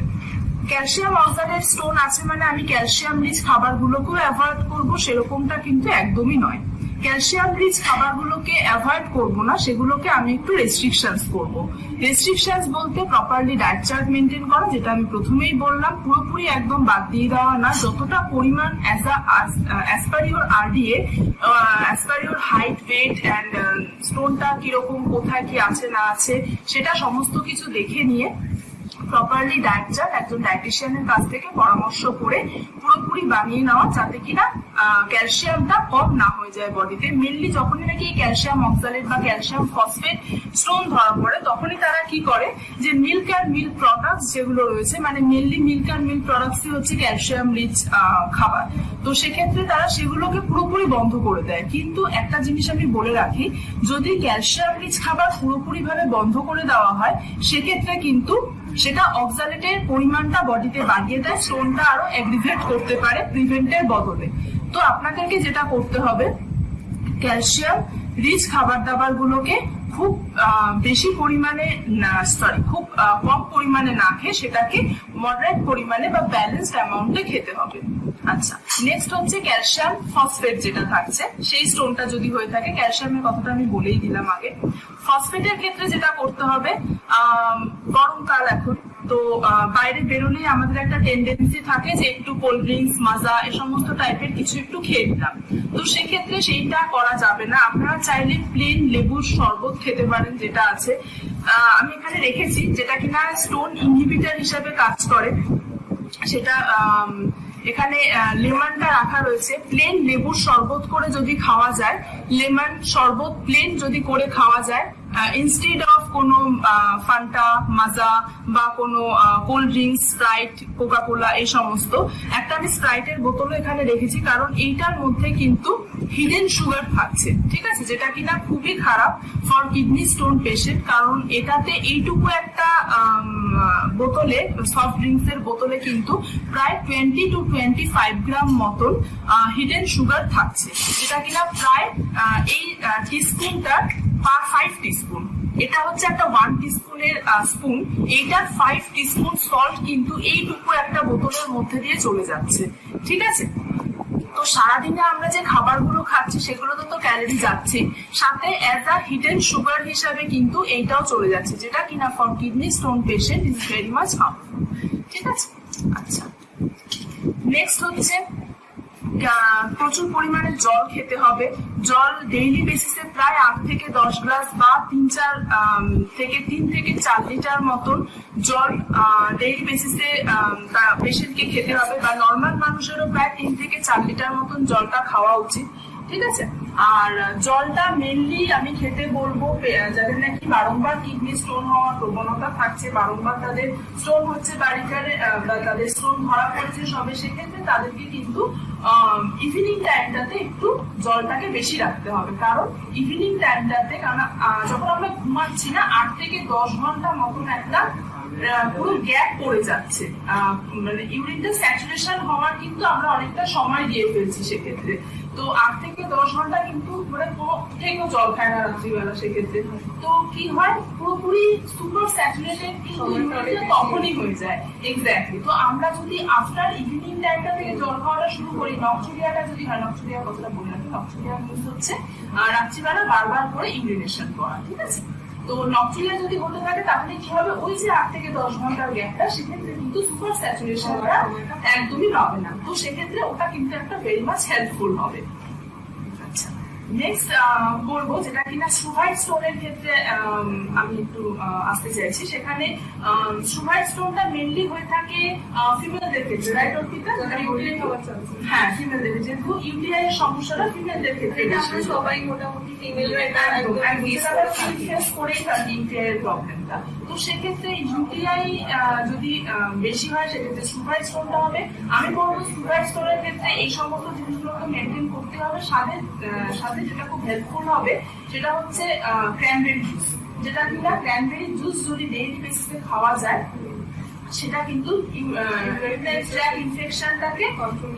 ক্যালসিয়াম অক্সালেট স্টোন আছে মানে আমি ক্যালসিয়াম রিচ খাবারগুলোকেও অ্যাভয়েড করবো, সেরকমটা কিন্তু একদমই নয়। ক্যালসিয়াম রিচ খাবারগুলোকে অ্যাভয়েড করবো না, সেগুলোকে আমি একটু রেস্ট্রিকশনস করবো। রেস্ট্রিকশনস বলতে প্রপারলি ডায়েট চার্ট মেনটেন করা, যেটা আমি প্রথমেই বললাম, পুরোপুরি একদম বাদ দিয়ে দেওয়া না। যতটা পরিমাণ as per your RDA, as per your height, weight and স্টোনটা কিরকম, কোথায় কি আছে না আছে, সেটা সমস্ত কিছু দেখে নিয়ে প্রপারলি ডায়েট চার্ট একজন ডায়েটিশিয়ানের কাছ থেকে পরামর্শ করে পুরোপুরি বানিয়ে নেওয়া, যাতে কিনা ক্যালসিয়ামটা কম না হয়ে যায় বডিতে। মেনলি যখনই নাকি ক্যালসিয়াম অক্সালেট বা ক্যালসিয়াম ফসফেট স্টোন ধরা পড়ে, তখনই তারা কি করে যে মিল্ক অ্যান্ড মিল্ক প্রোডাক্টস যেগুলো রয়েছে, মানে মেনলি মিল্ক অ্যান্ড মিল্ক প্রোডাক্টসই হচ্ছে ক্যালসিয়াম রিচ খাবার, তো সেক্ষেত্রে তারা সেগুলোকে পুরোপুরি বন্ধ করে দেয়। কিন্তু একটা জিনিস আমি বলে রাখি, যদি ক্যালসিয়াম রিচ খাবার পুরোপুরি ভাবে বন্ধ করে দেওয়া হয়, সেক্ষেত্রে কিন্তু সেটা অক্সালেটের পরিমাণটা বডিতে বাড়িয়ে দেয়, স্টোনটা আরো এগ্রিভেট করতে পারে প্রিভেন্টের বদলে। তো আপনাদেরকে যেটা করতে হবে, ক্যালসিয়াম রিচ খাবার দাবার গুলোকে খুব বেশি পরিমাণে খুব কম পরিমাণে না খেয়ে সেটাকে মডারেট পরিমাণে বা ব্যালেন্সড অ্যামাউন্টে খেতে হবে। আচ্ছা, নেক্সট হচ্ছে ক্যালসিয়াম ফসফেট যেটা থাকছে, সেই স্টোনটা যদি হয়ে থাকে, ক্যালসিয়ামের কথাটা আমি বলেই দিলাম আগে। ফসফেটের ক্ষেত্রে যেটা করতে হবে, গরমকাল এখন, তো বাইরে বেরোলেই আমাদের একটা টেন্ডেন্সি থাকে যে একটু কোল্ড ড্রিঙ্কস, মাজা এই সমস্ত টাইপের কিছু একটু খেয়ে নিলাম। তো সেক্ষেত্রে সেইটা করা যাবে না। আপনারা চাইলে প্লেন লেবুর শরবত খেতে পারেন, যেটা আছে আমি এখানে রেখেছি, যেটা কিনা স্টোন ইনহিবিটর হিসাবে কাজ করে। সেটা এখানে লেমনটা রাখা রয়েছে। প্লেন লেবুর শরবত করে যদি খাওয়া যায়, লেমন শরবত প্লেন যদি করে খাওয়া যায়, ইনস্টেড অফ কোনো ফান্টা, মাজা বা কোনো cold drinks, Sprite, Coca Cola এই সমস্ত, একটা আমি স্প্রাইটের বোতলও এখানে রেখেছি, কারণ এইটার মধ্যে কিন্তু হিডেন সুগার থাকছে, ঠিক আছে, যেটা কিনা খুবই খারাপ ফর কিডনি স্টোন পেশেন্ট। কারণ এটাতে এইটুকু একটা বোতলে, সফট ড্রিঙ্কস এর বোতলে কিন্তু প্রায় 20 to 25 গ্রাম মতন হিডেন সুগার থাকছে, যেটা কিনা প্রায় এই টিস্পুনটার 5 টিস্পুন। এটা হচ্ছে একটা 1 টিস্পুনের স্পুন, এইটার 5 টিস্পুন সল্ট কিন্তু এইটুকু একটা বোতলের মধ্যে দিয়ে চলে যাচ্ছে, ঠিক আছে। তো সারাদিনে আমরা যে খাবারগুলো খাচ্ছি সেগুলোতে তো ক্যালোরি যাচ্ছে, সাথে অ্যাজ আ হিডেন সুগার হিসাবে কিন্তু এইটাও চলে যাচ্ছে, যেটা কিনা for kidney stone patient is very much harmful, ঠিক আছে। আচ্ছা, নেক্সট হচ্ছে প্রচুর পরিমাণে জল খেতে হবে। জল ডেইলি বেসিসে প্রায় 8 থেকে 10 গ্লাস বা 3 থেকে 4 লিটার মতন জল ডেইলি বেসিসে পেশেন্টকে খেতে হবে, বা নর্মাল মানুষেরও প্রায় 3 থেকে 4 লিটার মতন জলটা খাওয়া উচিত, ঠিক আছে। আর জলটা মেনলি আমি খেতে বলবো যাদের নাকি বারংবার কিডনি স্টোন হওয়ার প্রবণতা থাকছে, বারংবার তাদের স্টোন হচ্ছে বাড়িকারে, তাদের স্টোন ধরা পড়েছে সবে, সেক্ষেত্রে তাদেরকে কিন্তু ইভিনিং টাইমটাতে একটু জলটাকে বেশি রাখতে হবে। কারণ ইভিনিং টাইমটাতে, কারণ যখন আমরা ঘুমাচ্ছি না, 8 থেকে 10 ঘন্টা মতন একটা পুরো গ্যাপ পড়ে যাচ্ছে, মানে ইউরিনটা স্যাচুরেশন হওয়ার কিন্তু আমরা অনেকটা সময় দিয়ে ফেলছি সেক্ষেত্রে। তো 8 থেকে 10 ঘন্টা কিন্তু মানে কোনো থেকেও জল খায় না রাত্রিবেলা, সেক্ষেত্রে তো কি হয়, পুরোপুরি সুপার স্যাচুরেটেড কিন্তু তখনই হয়ে যায়। এক্স্যাক্টলি। তো আমরা যদি আফটার ইভিনিং টাইমটা থেকে জল খাওয়াটা শুরু করি, নকচুরিয়াটা যদি হয়, নকচুরিয়ার কথাটা বলে রাখি, নকচুরিয়া মিনস হচ্ছে রাত্রিবেলা বারবার করে ইউরিনেশন করা, ঠিক আছে। তো নকচুরিয়া যদি হতে থাকে, তাহলে কি হবে, ওই যে 8 থেকে 10 ঘন্টার গ্যাপটা, সেক্ষেত্রে কিন্তু সুপার স্যাচুরেশনটা একদমই হবে না। তো সেক্ষেত্রে ওটা কিন্তু একটা ভেরি মাচ হেল্পফুল হবে। আচ্ছা, নেক্সট বলবো যেটা কিনা সুভাইট স্টোনের ক্ষেত্রে আমি একটু আসতে চাইছি। সেখানে সুভাইট স্টোনটা মেনলি হয়ে থাকে ফিমেলদের ক্ষেত্রে, রাইট অর্পিতা? হ্যাঁ, ফিমেলদের, যেহেতু ইউটিআই এর সমস্যাটা ফিমেলদের ক্ষেত্রে, সবাই মোটামুটি ফিমেলরা ফেস করেই থাকে ইউটিআই এর প্রবলেমটা। তো সেক্ষেত্রে ইউটিআই যদি বেশি হয়, সেক্ষেত্রে সুভাইট স্টোনটা হবে। আমি বলবো সুভাইট স্টোনের ক্ষেত্রে এই সমস্ত জিনিসগুলোকে মেনটেন করতে হবে। সাথে যেটা খুব হেল্পফুল হবে সেটা হচ্ছে ক্র্যানবেরি জুস, যেটা কিনা ক্র্যানবেরি জুস যদি ডেইলি বেসিসে খাওয়া যায়, সেটা কিন্তু ইনফেকশনটাকে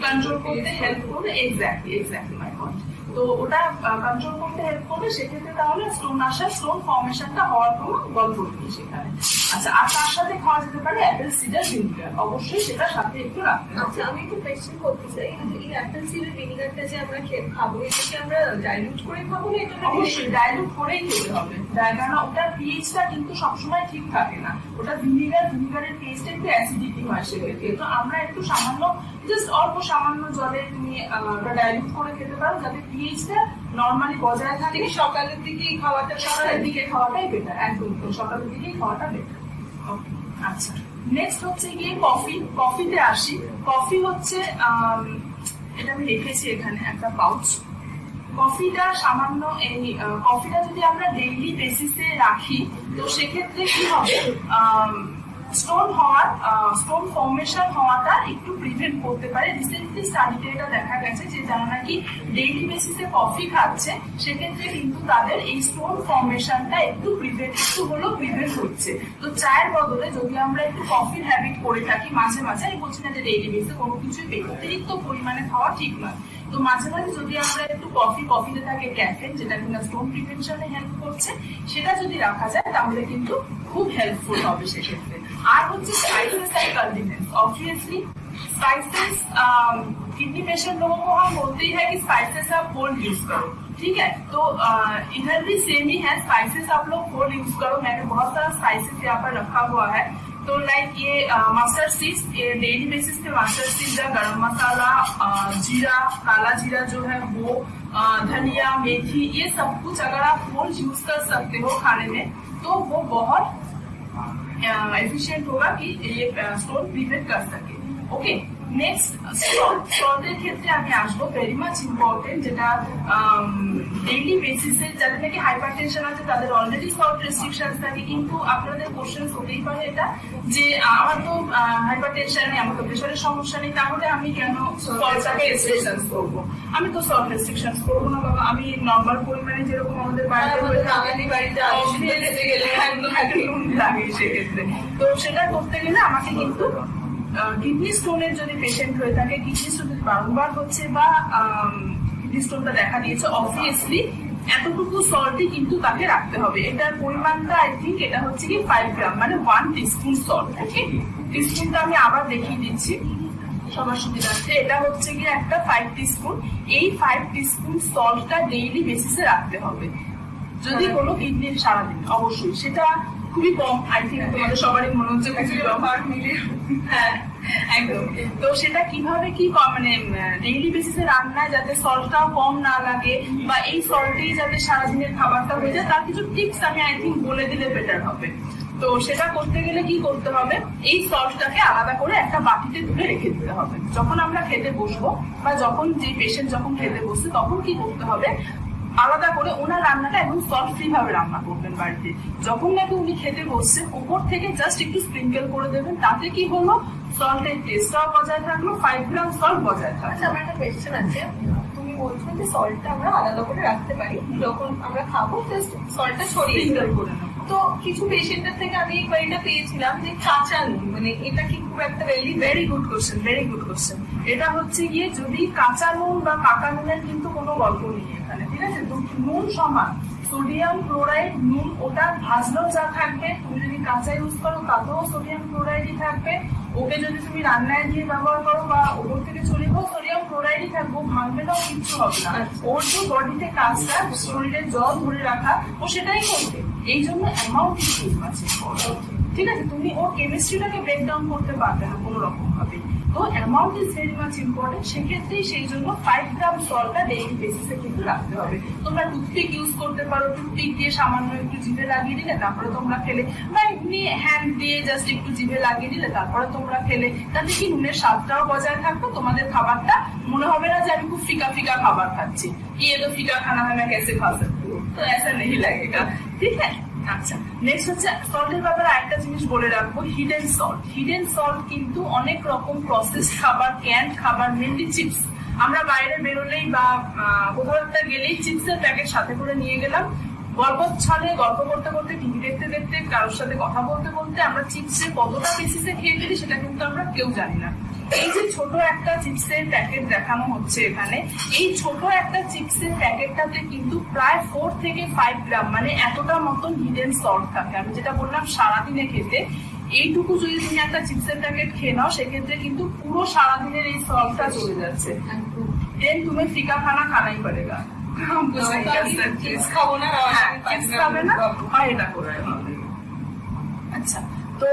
কন্ট্রোল করতে হেল্প করবে। Exactly my point. তো ওটা কন্ট্রোল করতে হেল্প করবে, সেক্ষেত্রে তাহলে স্টোন ফর্মেশনটা হওয়ার কোনো গল্প নেই সেখানে। আচ্ছা, আর তার সাথে খাওয়া যেতে পারে অ্যাপেল সিডার ভিনিগার, অবশ্যই সেটা সাথে একটু রাখতে হবে। আচ্ছা, আমি একটু কোয়েশ্চেন করতে চাই, এই অ্যাপেল সিডার ভিনিগারটা যে আমরা খাবো, এটাকে আমরা ডাইলুট করে খাবো না? এটা অবশ্যই ডাইলুট করেই খেতে হবে, কারণ ওটার পিএইচটা কিন্তু সবসময় ঠিক থাকে না। ওটা ভিনিগারের পিএইচটা একটু অ্যাসিডিটি হয় সেক্ষেত্রে। তো আমরা একটু সামান্য, জাস্ট অল্প সামান্য জলে তুমি ওটা ডাইলুট করে খেতে পারো, যাতে পিএইচটা নর্মালি বজায় থাকে। সকালের দিকে খাওয়াটাই বেটার, একদম সকালের দিকেই খাওয়াটা বেটার। আচ্ছা, নেক্সট হচ্ছে গিয়ে কফি। কফিতে আসি। কফি হচ্ছে এটা আমি লিখেছি এখানে একটা পাউচ। কফিটা সামান্য এই কফিটা যদি আমরা ডেইলি বেসিসে রাখি তো সেক্ষেত্রে কি হবে, স্টোন ফর্মেশন হওয়াটা একটু প্রিভেন্ট করতে পারে। রিসেন্টলি স্টাডিতে এটা দেখা গেছে যে যারা নাকি ডেইলি বেসিসে কফি খাচ্ছে সেক্ষেত্রে কিন্তু তাদের এই স্টোন ফর্মেশনটা একটু হলেও প্রিভেন্ট হচ্ছে। তো চায়ের বদলে যদি আমরা একটু কফির হ্যাবিট করে থাকি মাঝে মাঝে, আমি বলছি না যে ডেইলি বেসিসে কোনো কিছুই অতিরিক্ত পরিমাণে খাওয়া ঠিক নয়, তো মাঝে মাঝে যদি আমরা একটু কফিতে থাকে ক্যাফেন, যেটা কিনা স্টোন প্রিভেনশনে হেল্প করছে, সেটা যদি রাখা যায় তাহলে কিন্তু খুব হেল্পফুল হবে সেক্ষেত্রে। আর হচ্ছে spices and condiments. Obviously spices kidney patient लोगों को हम बोलते ही है कि स्पाइसेस आप होल यूज करो, ठीक है। तो इधर भी सेम ही है, स्पाइसेस आप लोग होल यूज करो। मैंने बहुत सारा स्पाइसेस यहाँ पर रखा हुआ है। तो लाइक ये मस्टर्ड सीड्स, ये डेली बेसिस पे मस्टर्ड सीड्स है, गरम मसाला, जीरा, काला जीरा जो है वो, धनिया, मेथी, ये सब कुछ अगर आप होल यूज कर सकते हो खाने में तो वो बहुत एफिशिएंट होगा कि ये स्टोन प्रिवेंट कर सके। ओके, নেক্সট সল্টের ক্ষেত্রে আমি আসবো। ভেরি মাচ ইম্পর্টেন্ট, যেটা ডেইলি বেসিসে যাদের নাকি হাইপার টেনশন আছে তাদের অলরেডি সল্ট রেস্ট্রিকশন থাকে, কিন্তু আপনাদের কোশ্চেন হতেই পারে এটা যে আমার তো হাইপার টেনশন নেই, আমার তো প্রেশারের সমস্যা নেই, তাহলে আমি কেন সল্টটাকে রেস্ট্রিকশন করবো? আমি তো সল্ট রেস্ট্রিকশন করবো না বাবা, আমি নর্মাল পরিমাণে যেরকম আমাদের বাড়িতে নুন লাগে সেক্ষেত্রে। তো সেটা করতে গেলে আমাকে কিন্তু কিডনি স্টোনের যদি পেশেন্ট হয়ে থাকে, কিডনি স্টোন যদি বারংবার হচ্ছে বা কিডনি স্টোনটা দেখা দিয়েছে, অবভিয়াসলি এতটুকু সল্টই কিন্তু তাকে রাখতে হবে। এটার পরিমাণটা আই থিঙ্ক এটা হচ্ছে কি 5 গ্রাম, মানে 1 টিস্পুন সল্ট। ওকে, টিস্পুনটা আমি আবার দেখিয়ে দিচ্ছি সবার সুবিধার্থে। এটা হচ্ছে কি একটা 5 টিস্পুন। এই 5 টিস্পুন সল্টটা ডেইলি বেসিসে রাখতে হবে যদি কোনো কিডনির সারাদিন। অবশ্যই সেটা খুবই কম, আই থিঙ্ক তোমাদের সবারই মনে হচ্ছে হ্যাঁ একদম। তো সেটা কিভাবে কি মানে ডেইলি বেসিসে রান্নায় যাতে সল্টটাও কম না লাগে বা এই সল্টেই যাতে সারাদিনের খাবারটা হয়ে যায়, তার কিছু টিপস আমি আই থিঙ্ক বলে দিলে বেটার হবে। তো সেটা করতে গেলে কি করতে হবে, এই সল্টটাকে আলাদা করে একটা বাটিতে তুলে রেখে দিতে হবে। যখন আমরা খেতে বসবো বা যখন যে পেশেন্ট যখন খেতে বসছে তখন কি করতে হবে, আলাদা করে ওনার রান্নাটা একদম সল্ট ফ্রি ভাবে রান্না করবেন বাড়িতে। যখন নাকি উনি খেতে বসছে উপর থেকে জাস্ট একটু স্প্রিঙ্কেল করে দেবেন, তাতে কি হলো সল্টের টেস্টটাও বজায় থাকলো, 5 গ্রাম সল্ট বজায় থাকলো। আচ্ছা, আমার একটা কোয়েশ্চেন আছে। তুমি বলছো যে সল্টটা আমরা আলাদা করে রাখতে পারি, যখন আমরা খাবো জাস্ট সল্টটা ছড়িয়ে স্প্রিঙ্কেল করে নেবো। তো কিছু পেশেন্টের থেকে আমি এটা পেয়েছিলাম যে কাঁচা নুন, মানে এটা কি খুব একটা ভেরি গুড কোশ্চেন। এটা হচ্ছে গিয়ে যদি কাঁচা নুন বা পাকা নুনের কিন্তু কোনো গল্প নেই এখানে, ঠিক আছে। নুন সমান, সোডিয়াম ক্লোরাইড নুন, ওটা ভাজলেও যা থাকবে, তুমি যদি কাঁচা ইউজ করো তাতেও সোডিয়াম ক্লোরাইডই থাকবে। ওকে যদি তুমি রান্নায় দিয়ে ব্যবহার করো বা ওপর থেকে ছড়িয়ে সোডিয়াম ক্লোরাইডই থাকবো, ভাঙবে নাও কিচ্ছু হবে না। ওর যে বডিতে কাজটা শরীরে জল ধরে রাখা, ও সেটাই করবে। এই জন্য অ্যামাউন্ট ঠিক আছে, ঠিক আছে। তুমি ওর কেমিস্ট্রিটাকে ব্রেকডাউন করতে পারবে না কোনো রকম ভাবে। তো amount is very much important. সেক্ষেত্রেই সেই জন্য 5 গ্রাম সল্টটা ডেইলি বেসিসে কিন্তু রাখতে হবে। তোমরা টুথপিক ইউজ করতে পারো, টুথপিক দিয়ে সামান্য একটু জিভে লাগিয়ে দিলে তারপরে তোমরা খেলে, বা এমনি হ্যান্ড দিয়ে জাস্ট একটু জিভে লাগিয়ে দিলে তারপরে তোমরা খেলে, তাতে কি নুনের স্বাদটাও বজায় থাকবে, তোমাদের খাবারটা মনে হবে না যে আমি খুব ফিকা ফিকা খাবার খাচ্ছি, ये तो फीका खाना है मैं कैसे खा सकती हूँ, तो ऐसा नहीं लगेगा, ठीक है। আচ্ছা, নেক্সট হচ্ছে সল্টের ব্যাপারে একটা জিনিস বলে রাখবো, হিডেন সল্ট। হিডেন সল্ট কিন্তু অনেক রকম প্রসেস খাবার, ক্যান্ড খাবার, মেনলি চিপস, আমরা বাইরে বেরোলেই বা কোথাও একটা গেলেই চিপসের প্যাকেট সাথে করে নিয়ে গেলাম, গল্প ছলে গল্প করতে করতে, টিভি দেখতে দেখতে, কারোর সাথে কথা বলতে বলতে আমরা চিপসে কতটা বেসিসে খেয়ে ফেলি সেটা কিন্তু আমরা কেউ জানি না। এই যে ছোট একটা চিপসের প্যাকেট দেখানো হচ্ছে এখানে, এই ছোট একটা চিপসের প্যাকেটটাতে কিন্তু প্রায় 4 থেকে 5 গ্রাম, মানে এতটা মতন হিডেন সল্ট থাকে। আমি যেটা বললাম সারাদিনে খেতে, এইটুকু যদি তুমি একটা চিপসের প্যাকেট খেয়ে নাও সেক্ষেত্রে কিন্তু পুরো সারাদিনের এই সল্টটা চলে যাচ্ছে। দেন তুমি ফিকা খানা খানাই পড়েগা, চিপস খাবো না, চিপস খাবে না, হয় এটা করে হবে। আচ্ছা, तो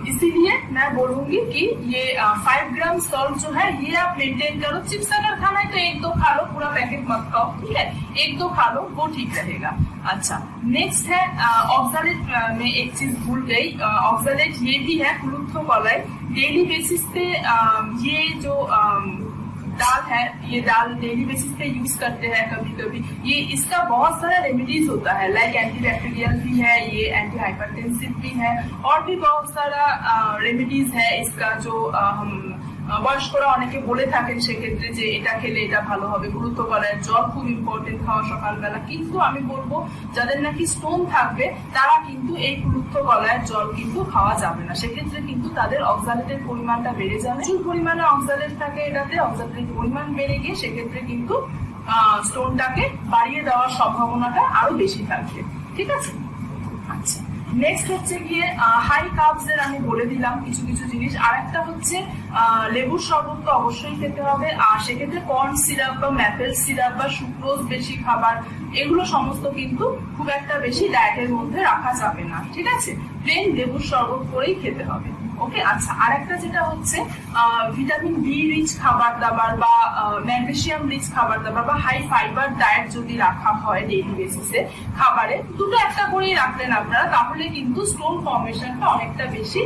इसीलिए मैं बोलूंगी कि ये 5 ग्राम सॉल्ट जो है ये आप मेंटेन करो। चिप्स अगर खाना है तो 1-2 खा लो, पूरा पैकेट मत खाओ, ठीक है, 1-2 खा लो, वो ठीक रहेगा। अच्छा, नेक्स्ट है ऑक्सालेट में एक चीज भूल गई, ऑक्सालेट ये भी है क्लूथ्रोकोलाइड। डेली बेसिस पे ये जो दाल है, ये दाल डेली बेसिस पे यूज करते हैं कभी कभी। ये इसका बहुत सारा रेमेडीज होता है, लाइक एंटीबैक्टीरियल भी है, ये एंटी हाइपरटेंसिव भी है, और भी बहुत सारा रेमेडीज है इसका जो हम বয়স্করা অনেকে বলে থাকেন সেক্ষেত্রে যে এটা খেলে এটা ভালো হবে। গুরুত্বকলার জল খুব ইম্পর্টেন্ট খাওয়া সকালবেলা, কিন্তু আমি বলবো যাদের নাকি স্টোন থাকবে তারা কিন্তু এই গুরুত্বকলার জল কিন্তু খাওয়া যাবে না, সেক্ষেত্রে কিন্তু তাদের অক্সালেটের পরিমাণটা বেড়ে যাবে। প্রচুর পরিমাণে অক্সালেট থাকে এটাতে, অক্সালেটের পরিমাণ বেড়ে গিয়ে সেক্ষেত্রে কিন্তু স্টোনটাকে বাড়িয়ে দেওয়ার সম্ভাবনাটা আরো বেশি থাকবে, ঠিক আছে। আচ্ছা, নেক্সট হচ্ছে গিয়ে হাই কার্বস এর আমি বলে দিলাম কিছু কিছু জিনিস। আর একটা হচ্ছে লেবুর শরবত তো অবশ্যই খেতে হবে, আর সেক্ষেত্রে কর্ন সিরাপ বা ম্যাপেল সিরাপ বা সুক্রোজ বেশি খাবার, এগুলো সমস্ত কিন্তু খুব একটা বেশি ডায়েটের মধ্যে রাখা যাবে না, ঠিক আছে। প্লেন লেবুর শরবত করেই খেতে হবে, ওকে। আচ্ছা, আর একটা যেটা হচ্ছে ভিটামিন বি রিচ খাবার দাবার বা ম্যাগনেসিয়াম রিচ খাবার দাবার বা হাই ফাইবার ডায়েট যদি রাখা হয় ডেইলি বেসিসে খাবারে, দুটো একটা করেই রাখলেন আপনারা, তাহলে কিন্তু স্টোন ফর্মেশনটা অনেকটা বেশি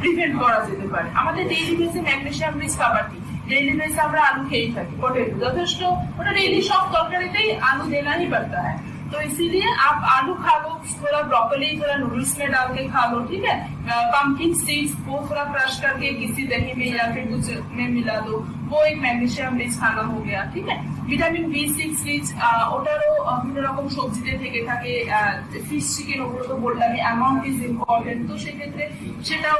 প্রিভেন্ট করা যেতে পারে। আমাদের ডেইলি বেসে ম্যাগনেসিয়াম রিচ খাবার কি, डेली बेस আমরা আলু খেয়েই থাকি, पोटैटो যথেষ্ট, ওটা डेली सब তরকারিতেই आलू देना ही पड़ता है, तो इसीलिए आप आलू खा लो, थोड़ा ब्रोकली थोड़ा नूडल्स में डाल के खा लो, ठीक है। पम्पकिन सीड्स को थोड़ा क्रश करके किसी दही में या फिर दूध में मिला दो, वो एक मैग्नीशियम रिच खाना हो गया, ठीक है। ভিটামিন B6 রিচ ওটারও বিভিন্ন রকম সবজিতে থেকে থাকে, ফিশ চিকেন ওগুলো তো বললাম, অ্যামাউন্ট ইজ ইম্পর্টেন্ট, তো সেক্ষেত্রে সেটাও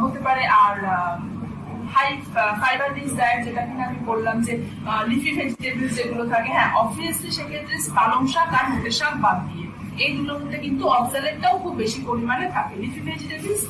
হতে পারে। আর হাই ফাইবার রিচ ডায়েট যেটা কিনা আমি বললাম যে লিফি ভেজিটেবলস যেগুলো থাকে, হ্যাঁ অবভিয়াসলি সেক্ষেত্রে পালং শাক আর মুটের শাক বাদ দিয়ে এই দুটোর মধ্যে কিন্তু অক্সালেটটাও খুব বেশি পরিমাণে থাকে। লিফি ভেজিটেবলস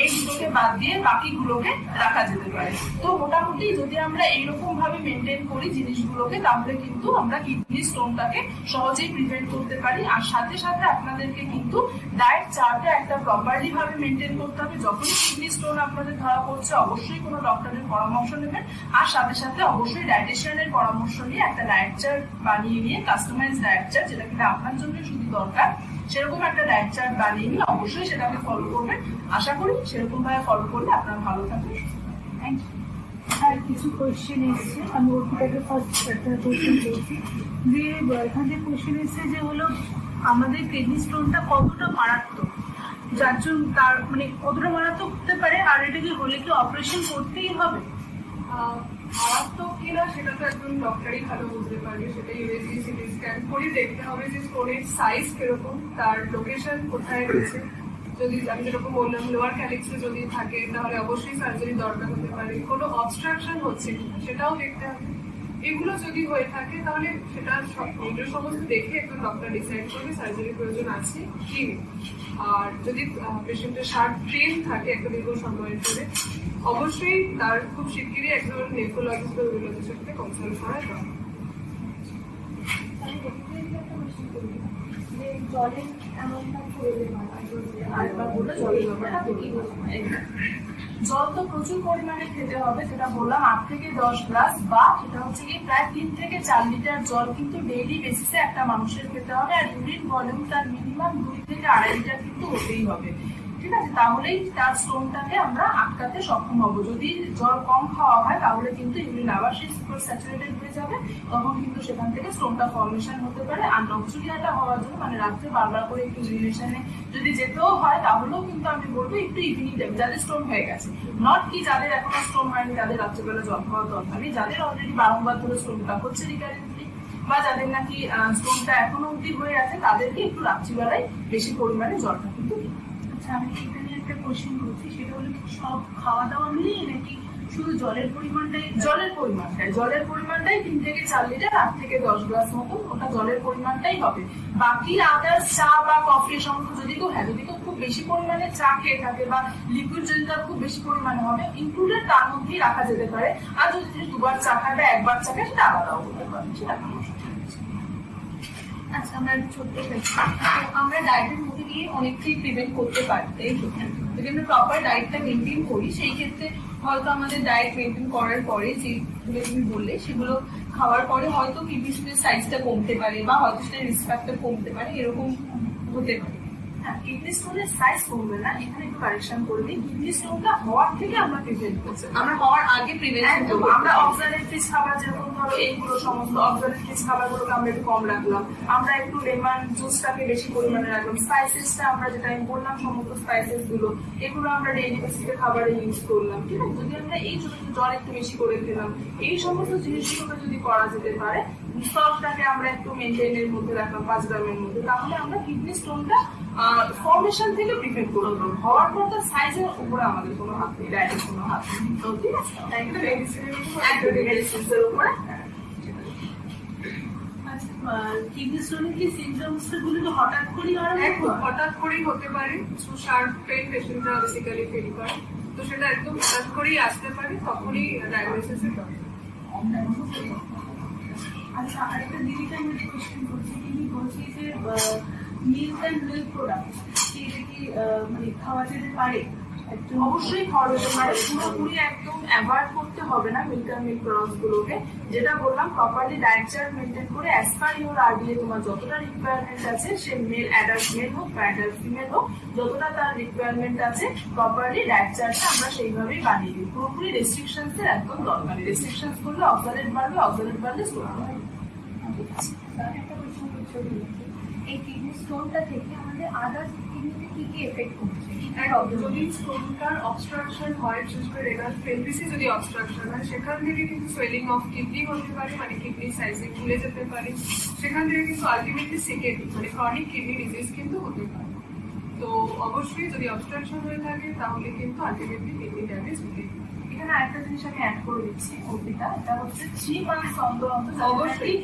এই দুটোকে বাদ দিয়ে বাকিগুলোকে রাখা যেতে পারে। তো মোটামুটি যদি আমরা এইরকম ভাবে মেনটেন করি জিনিসগুলোকে, তাহলে কিন্তু আমরা কিডনি স্টোনটাকে সহজেই প্রিভেন্ট করতে পারি। আর সাথে সাথে আপনাদেরকে কিন্তু ডায়েট চার্টটা একটা প্রপারলি ভাবে মেনটেন করতে হবে। যখনই কিডনি স্টোন আপনাদের ধরা পড়ছে অবশ্যই কোনো ডক্টরের পরামর্শ নেবেন, আর সাথে সাথে অবশ্যই ডায়েটিশিয়ানের পরামর্শ নিয়ে একটা ডায়েট চার্ট বানিয়ে নিয়ে, কাস্টমাইজ ডায়েট চার্ট যেটা কিনা আপনার জন্য শুধু দরকার, সেরকম একটা ডায়েট চার্ট বানিয়ে নিয়ে অবশ্যই সেটাকে ফলো করবেন। আশা করি সেরকম ভাবে ফলো করলে আপনার ভালো থাকবে। Thank you. আর কিছু কোয়েশ্চেন এসছে, আমি অর্পিতাকে ফার্স্ট একটা কোয়েশ্চেন করছি যে এখানে কোয়েশ্চেন এসছে যে হলো আমাদের কিডনি স্টোনটা কতটা মারাত্মক, যার জন্য তার মানে কতটা মারাত্মক হতে পারে, আর এটাকে হলে কি অপারেশন করতেই হবে? মারাত্মক কিনা সেটা তো একজন ডক্টরই ভালো বুঝতে পারবে, সেটা ইউএসজি সিটি স্ক্যান করে দেখতে হবে যে স্টোনের সাইজ কিরকম, তার লোকেশন কোথায় রয়েছে। যদি আমি যেরকম বললাম লোয়ার ক্যালিক্সে যদি থাকে তাহলে অবশ্যই সার্জারি দরকার হতে পারে, কোনো অবস্ট্রাকশন হচ্ছে কিনা সেটাও দেখতে হবে। এগুলো যদি হয়ে থাকে তাহলে সেটা এগুলো সমস্ত দেখে একজন ডক্টর ডিসাইড করবে সার্জারির প্রয়োজন আছে কি। আর যদি পেশেন্টের শার্ট ট্রেন থাকে একটা দীর্ঘ সময়ের জন্য, অবশ্যই তার খুব শিগগিরই একজন নেফ্রোলজিস্ট বা ইউরোলজিস্টের সাথে কনসাল্ট করা দরকার। জল তো প্রচুর পরিমাণে খেতে হবে, যেটা বললাম 8 থেকে 10 গ্লাস, বা সেটা হচ্ছে কি প্রায় 3 থেকে 4 লিটার জল কিন্তু ডেইলি বেসিসে একটা মানুষের খেতে হবে। আর ইউরিন ভলিউম তার মিনিমাম 2 থেকে 2.5 লিটার কিন্তু হতেই হবে, ঠিক আছে। তাহলেই তার স্টোনটাকে আমরা আটকাতে সক্ষম হবো। যদি জল কম খাওয়া হয় তাহলে কিন্তু ইউরিন আবার সেই সুপার স্যাচুরেটেড হয়ে যাবে, তখন কিন্তু সেখান থেকে স্টোনটা ফর্মেশন হতে পারে। আর নকচুরিয়াটা হওয়ার জন্য মানে রাত্রে বারবার করে একটু ইউরিনেশনে যদি যেতেও হয় তাহলেও কিন্তু আমি বলবো একটু ইভিনিং টাইম, যাদের স্টোন হয়ে গেছে, নট কি যাদের এখনো স্টোন হয়নি তাদের রাত্রেবেলা জল খাওয়া দরকার নেই, যাদের অলরেডি বারংবার ধরে স্টোনটা হচ্ছে রিকারেন্টলি, বা যাদের নাকি স্টোনটা এখনো অব্দি হয়ে আছে তাদেরকে একটু রাত্রিবেলায় বেশি পরিমাণে জলটা কিন্তু দিন। আচ্ছা, আমি এখানে একটা কোয়েশ্চেন করছি, সেটা হলো সব খাওয়া দাওয়া মিলিয়ে নাকি শুধু জলের পরিমাণটাই? জলের পরিমাণটাই 3 থেকে 4 লিটার, 8 থেকে 10 গ্লাস মতো, ওটা জলের পরিমাণটাই হবে। বাকি আদার্স চা বা কফি সমস্ত যদি কেউ খুব বেশি পরিমাণে চা খেয়ে থাকে বা লিকুইড যদি তার খুব বেশি পরিমাণে হবে ইনক্লুডেড, তার মধ্যেই রাখা যেতে পারে। আর যদি 2বার চা খায় বা 1বার চা খায় সেটা আলাদাও হতে পারে, সেটা আচ্ছা, আমরা একটু ছোট্ট দেখি। তো আমরা ডায়েটের মধ্যে দিয়ে অনেকটাই প্রিভেন্ট করতে পারি, তাই তো? যদি আমরা প্রপার ডায়েটটা মেনটেন করি, সেই ক্ষেত্রে হয়তো আমাদের ডায়েট মেনটেন করার পরে যেগুলো তুমি বললে সেগুলো খাওয়ার পরে হয়তো কিডনি স্টোনের সাইজটা কমতে পারে, বা হয়তো সেটা রিস্ক ফ্যাক্টর কমতে পারে, এরকম হতে পারে। হ্যাঁ, কিডনি স্টোনের সাইজ কমবে না, এখানে একটু কারেকশন করে দিই। কিডনি স্টোনটা হওয়ার থেকে আমরা প্রিভেন্ট করছি, আমরা হওয়ার আগে প্রিভেন্শন একদম। করবো। আমরা অক্সালেট রিচ খাবার, যেরকম ধরো এইগুলো সমস্ত অক্সালেট রিচ খাবারগুলোকে আমরা একটু কম রাখলাম, আমরা একটু লেমন জুসটাকে বেশি পরিমাণে রাখলাম, স্পাইসেসটা আমরা যেটা আমি বললাম সমস্ত স্পাইসেস গুলো এগুলো আমরা ডেইলি বেসিসে খাবারে ইউজ করলাম, ঠিক আছে? যদি আমরা এই ছোট ছোট জল একটু বেশি করে খেলাম, এই সমস্ত জিনিসগুলোকে যদি করা যেতে পারে, সল্টটাকে আমরা একটু মেনটেনের মধ্যে রাখলাম 5 গ্রামের মধ্যে, তাহলে আমরা কিডনি স্টোনটা ফর্মেশন থেকে প্রিভেন্ট করতে পারবো। হওয়ার পর তার সাইজের উপরে আমাদের কোনো হাত নেই, ডায়েটের কোনো হাত নেই। তো ঠিক আছে, একদম মেডিসিনের উপরে। আচ্ছা, কিডনি স্টোনের কি সিমটমস গুলো তো হঠাৎ করে একদম হঠাৎ করেই হতে পারে, কিছু শার্প পেইন পেশেন্টরা বেসিক্যালি ফিল করে, তো সেটা একদম হঠাৎ করেই আসতে পারে, তখনই ডায়াগনোসিসের দরকার। আচ্ছা, আরেকটা দিদিকে আমি একটা কোয়েশ্চেন করছি। তিনি বলছি যে মিল্ক অ্যান্ড মিল্ক প্রোডাক্ট কি এটা কি মানে খাওয়া যেতে পারে? একদম অবশ্যই খাওয়া যেতে পারে, পুরোপুরি একদম অ্যাভয়েড করতে হবে না মিল্ক অ্যান্ড মিল্ক প্রোডাক্টস গুলোকে। যেটা বললাম, প্রপারলি ডায়েট চার্ট মেনটেন করে অ্যাজ পার ইউর আরডিএ তোমার যতটা রিকোয়ারমেন্ট আছে, সে মেল অ্যাডাল্ট মেল হোক বা অ্যাডাল্ট ফিমেল হোক, যতটা তার রিকোয়ারমেন্ট আছে প্রপারলি ডায়েট চার্টটা আমরা সেইভাবেই বানিয়ে দিই। পুরোপুরি রেস্ট্রিকশনস এর একদম দরকার নেই। রেস্ট্রিকশনস করলে অক্সালেট বাড়লে স্টোন হবে। একটা কোশ্চেন করছি, এই কিডনি স্টোনটা থেকে আমাদের আদার্স কিডনিতে কি কি এফেক্ট করছে? যদি স্টোনটার অবস্ট্রাকশন হয়, বিশেষ করে রেনাল পেলভিসে যদি অবস্ট্রাকশন হয়, সেখান থেকে কিন্তু সোয়েলিং অফ কিডনি হতে পারে, মানে কিডনি সাইজে ফুলে যেতে পারে, সেখান থেকে কিন্তু আলটিমেটলি সিকেডি মানে ক্রনিক কিডনি ডিজিজ কিন্তু হতে পারে। তো অবশ্যই যদি অবস্ট্রাকশন হয়ে থাকে তাহলে কিন্তু আলটিমেটলি কিডনি ড্যামেজ হতে পারে। এখানে আরেকটা জিনিস আমি অ্যাড করে দিচ্ছি, অর্পিতা, এটা হচ্ছে 3 মান্থস অন্তর অবশ্যই।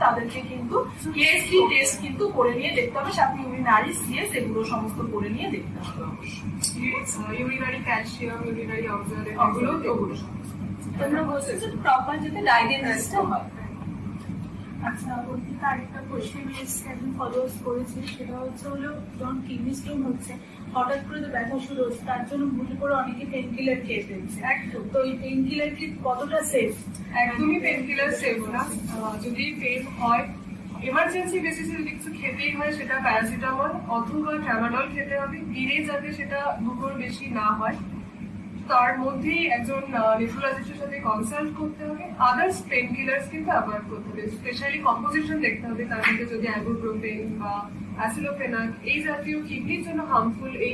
তাদেরকে কিন্তু কেএসডি টেস্ট কিন্তু করে নিয়ে দেখতে হবে, সাথে ইউরিনারি সিএস এগুলো সমস্ত করে নিয়ে দেখতে হবে অবশ্যই। ইউরিনারি ক্যালসিয়াম, ইউরিনারি অক্সালেট, এগুলো ওগুলো সমস্ত। তোমরা বলছো যে প্রপার যাতে ডায়াগনোসিসটা হয়। আচ্ছা, অর্পিতা আরেকটা কোয়েশ্চেন একদিন ফলোয়ার্স করেছি, সেটা হচ্ছে হলো যখন কিডনি স্টোন হচ্ছে হঠাৎ করে তো ব্যথা শুরু হচ্ছে, তার জন্য ভুল করে অনেকে পেন কিলার খেয়ে ফেলছে। একদম। তো এই পেন কিলার কি কতটা সেফ? একদমই পেন কিলার সেভ না। যদি পেন হয়, এমার্জেন্সি বেসিসে যদি কিছু খেতেই হয়, সেটা প্যারাসিটামল অথবা ট্রামাডল খেতে হবে, দিনে যাতে সেটা দুটোর বেশি না হয়। তার মধ্যেই একজন নেফ্রোলজিস্টের সাথে কনসাল্ট করতে হবে। আদার্স পেন কিলার্স কিন্তু অ্যাভয়েড করতে হবে, স্পেশালি কম্পোজিশন দেখতে হবে, তার মধ্যে যদি অ্যাবোপ্রোপেন বা অ্যাসিলোফেনাক এই জাতীয় কিডনির জন্য হার্মফুল এই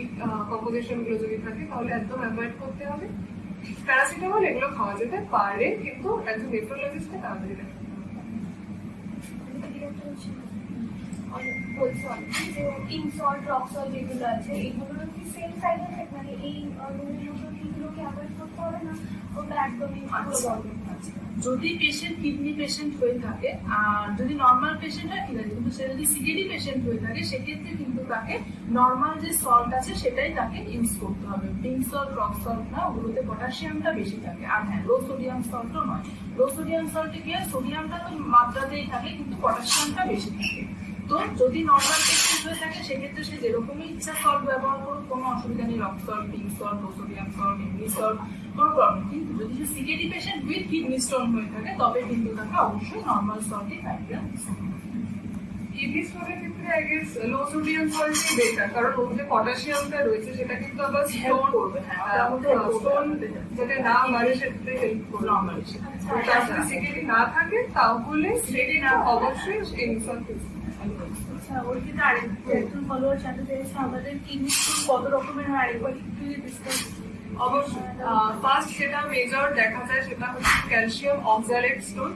কম্পোজিশন গুলো যদি থাকে, তাহলে একদম অ্যাভয়েড করতে হবে। প্যারাসিটামল এগুলো খাওয়া যেতে পারে, কিন্তু একজন নেফ্রোলজিস্টকে তাড়াতাড়ি দেখতে হবে। বলছো যে পিঙ্ক সল্ট, রক সল্ট যেগুলো আছে, এইগুলোর কি সেম সাইড এফেক্ট, মানে এই কিগুলোকে অ্যাভয়েড করতে হবে না? ওটা একদমই যদি পেশেন্ট কিডনি পেশেন্ট হয়ে থাকে, আর যদি নর্মাল পেশেন্ট হয় ঠিক আছে, কিন্তু সে যদি সিকেডি পেশেন্ট হয়ে থাকে, সেক্ষেত্রে কিন্তু তাকে নর্মাল যে সল্ট আছে সেটাই তাকে ইউজ করতে হবে। পিঙ্ক সল্ট, রক সল্ট না, ওগুলোতে পটাশিয়ামটা বেশি থাকে। আর হ্যাঁ, লো সোডিয়াম সল্টও নয়। লো সোডিয়াম সল্টে কি হয়, সোডিয়ামটা তো মাত্রাতেই থাকে কিন্তু পটাশিয়ামটা বেশি থাকে। তো যদি নর্মাল পেশেন্ট হয়ে থাকে, সেক্ষেত্রে সে যেরকমই ইচ্ছা সল্ট ব্যবহার করুক, কোনো অসুবিধা নেই। Rock salt, pink salt, low sodium salt, এমনি সল্ট, কোনো প্রবলেম। কিন্তু যদি সে CKD patient with kidney stone হয়ে থাকে, তবে কিন্তু তাকে অবশ্যই নর্মাল সল্টই থাকবে। কিডনি স্টোনের ক্ষেত্রে আই গেস লো সোডিয়াম সল্টই বেটার, কারণ ওর যে পটাশিয়ামটা রয়েছে সেটা কিন্তু আবার স্টোন করবে, হ্যাঁ, স্টোন যাতে না বাড়ে সেটাতে হেল্প করবে। নর্মালি তার যদি সিকেডি না থাকে তাহলে সেটা অবশ্যই ইনসল্ট। আচ্ছা, অর্পিতা আরেকটা একজন ফলোয়ার জানতে চাইছে আমাদের কিডনি স্টোন কত রকমের হয়, আরেকবার একটু ডিসকাস। অবশ্যই ফার্স্ট যেটা মেজর দেখা যায় সেটা হচ্ছে ক্যালসিয়াম অক্সালেট স্টোন।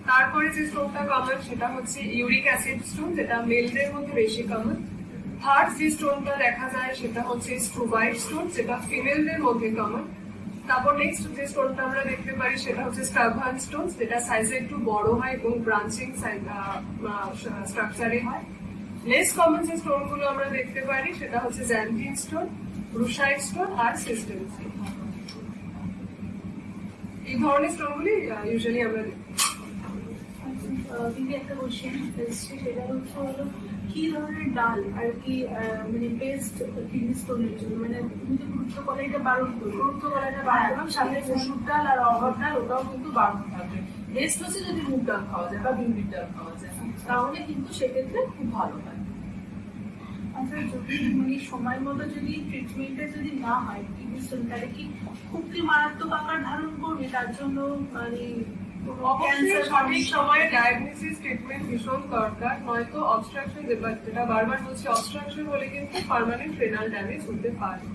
তারপরে যে স্টোনটা কমন সেটা হচ্ছে ইউরিক অ্যাসিড স্টোন, যেটা মেলদের মধ্যে বেশি কমন। থার্ড যে স্টোনটা দেখা যায় সেটা হচ্ছে স্ট্রোবাইট স্টোন, যেটা ফিমেলদের মধ্যে কমন। তারপর নেক্সট যে স্টোনটা আমরা দেখতে পারি সেটা হচ্ছে স্টারভান স্টোন, যেটা সাইজে একটু বড় হয় এবং ব্রাঞ্চিং স্ট্রাকচারে হয়। লেস কমন যে স্টোন গুলো আমরা দেখতে পারি সেটা হচ্ছে জ্যান্টিন স্টোন, রুশাইড স্টোন আর সিস্টেম স্টোন। এই ধরনের স্টোনগুলি ইউজুয়ালি আমরা দেখি। থেকে একটা কোশ্চেন এসছে, সেটা হচ্ছে হলো কি ধরনের ডাল আর কি মানে বেস্ট কিডনি স্টোনের জন্য, মানে তুমি তো গুরুত্ব কলাইটা বারণ করো, গুরুত্ব কলাটা বাড়ালাম, সাথে মসুর ডাল আর অরহর ডাল ওটাও কিন্তু বাড়ানো থাকবে। বেস্ট হচ্ছে যদি মুগ ডাল খাওয়া যায় বা বিউলির ডাল খাওয়া যায়, তাহলে কিন্তু সেক্ষেত্রে খুব ভালো হয়। আচ্ছা, যদি মানে সময় মতো যদি ট্রিটমেন্টটা যদি না হয় কিডনি স্টোন, তাহলে কি খুব কি মারাত্মক আকার ধারণ করবে? তার জন্য মানে অবশ্যই সঠিক সময়ে ডায়াগনোসিস ট্রিটমেন্ট ভীষণ দরকার, নয়তো অবস্ট্রাকশন, যেটা বারবার বলছি, অবস্ট্রাকশন হলে কিন্তু পার্মানেন্ট রেনাল ড্যামেজ হতে পারে।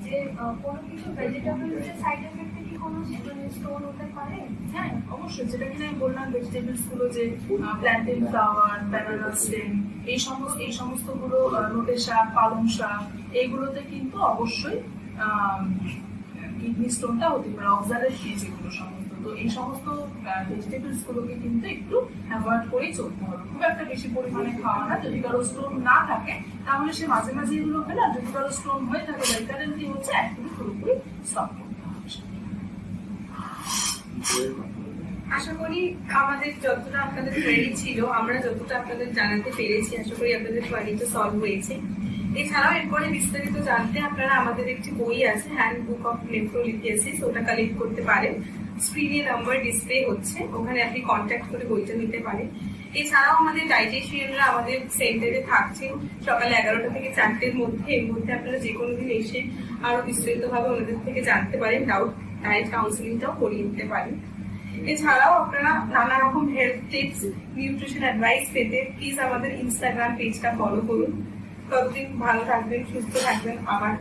যে কোনো কিছু ভেজিটেবলসের সাইড এফেক্টে কি কোনো স্টোন হতে পারে? হ্যাঁ অবশ্যই, যেটা কিনা আমি বললাম ভেজিটেবলস গুলো, যে প্ল্যান্টেন ফ্লাওয়ার, ব্যানানা স্টেম, এই সমস্ত গুলো, নোটে শাক, পালং শাক, এইগুলোতে কিন্তু অবশ্যই কিডনি স্টোনটা হতে পারে। অক্সালেট বীজ এগুলো সমস্ত, তো এই সমস্ত ভেজিটেবলস গুলোকে কিন্তু একটু অ্যাভয়েড করেই চলতে হবে, খুব একটা বেশি পরিমাণে খাওয়া না। যদি কারো স্টোন না থাকে তাহলে সে মাঝে মাঝে এগুলো খেলে, আর যদি কারো স্টোন হয়ে থাকে বা রিকারেন্টলি হচ্ছে, একদমই পুরোপুরি স্টপ করতে হবে। আশা করি আমাদের যতটা আপনাদের কোয়েরি ছিল, আমরা যতটা আপনাদের জানাতে পেরেছি, আশা করি আপনাদের কোয়েরিটা সলভ হয়েছে। এছাড়াও এরপরে বিস্তারিত জানতে আপনারা আমাদের একটি বই আছে, হ্যান্ডবুক অফ নেফ্রোলিথিয়াসিস, ওটা কালেক্ট করতে পারেন। স্ক্রিনে নাম্বার ডিসপ্লে হচ্ছে, ওখানে আপনি কন্ট্যাক্ট করে বইটা নিতে পারেন। এছাড়াও আমাদের ডায়েটিশিয়ানরা আমাদের সেন্টারে থাকছেন সকাল 11টা থেকে 4টের মধ্যে। এর মধ্যে আপনারা যে কোনো দিন এসে আরো বিস্তারিতভাবে ওনাদের থেকে জানতে পারেন, ডায়েট কাউন্সিলিংটাও করিয়ে নিতে পারেন। এছাড়াও আপনারা নানা রকম হেলথ টিপস, নিউট্রিশন অ্যাডভাইস পেতে প্লিজ আমাদের ইনস্টাগ্রাম পেজটা ফলো করুন। ততদিন ভালো থাকবেন, সুস্থ থাকবেন, আবার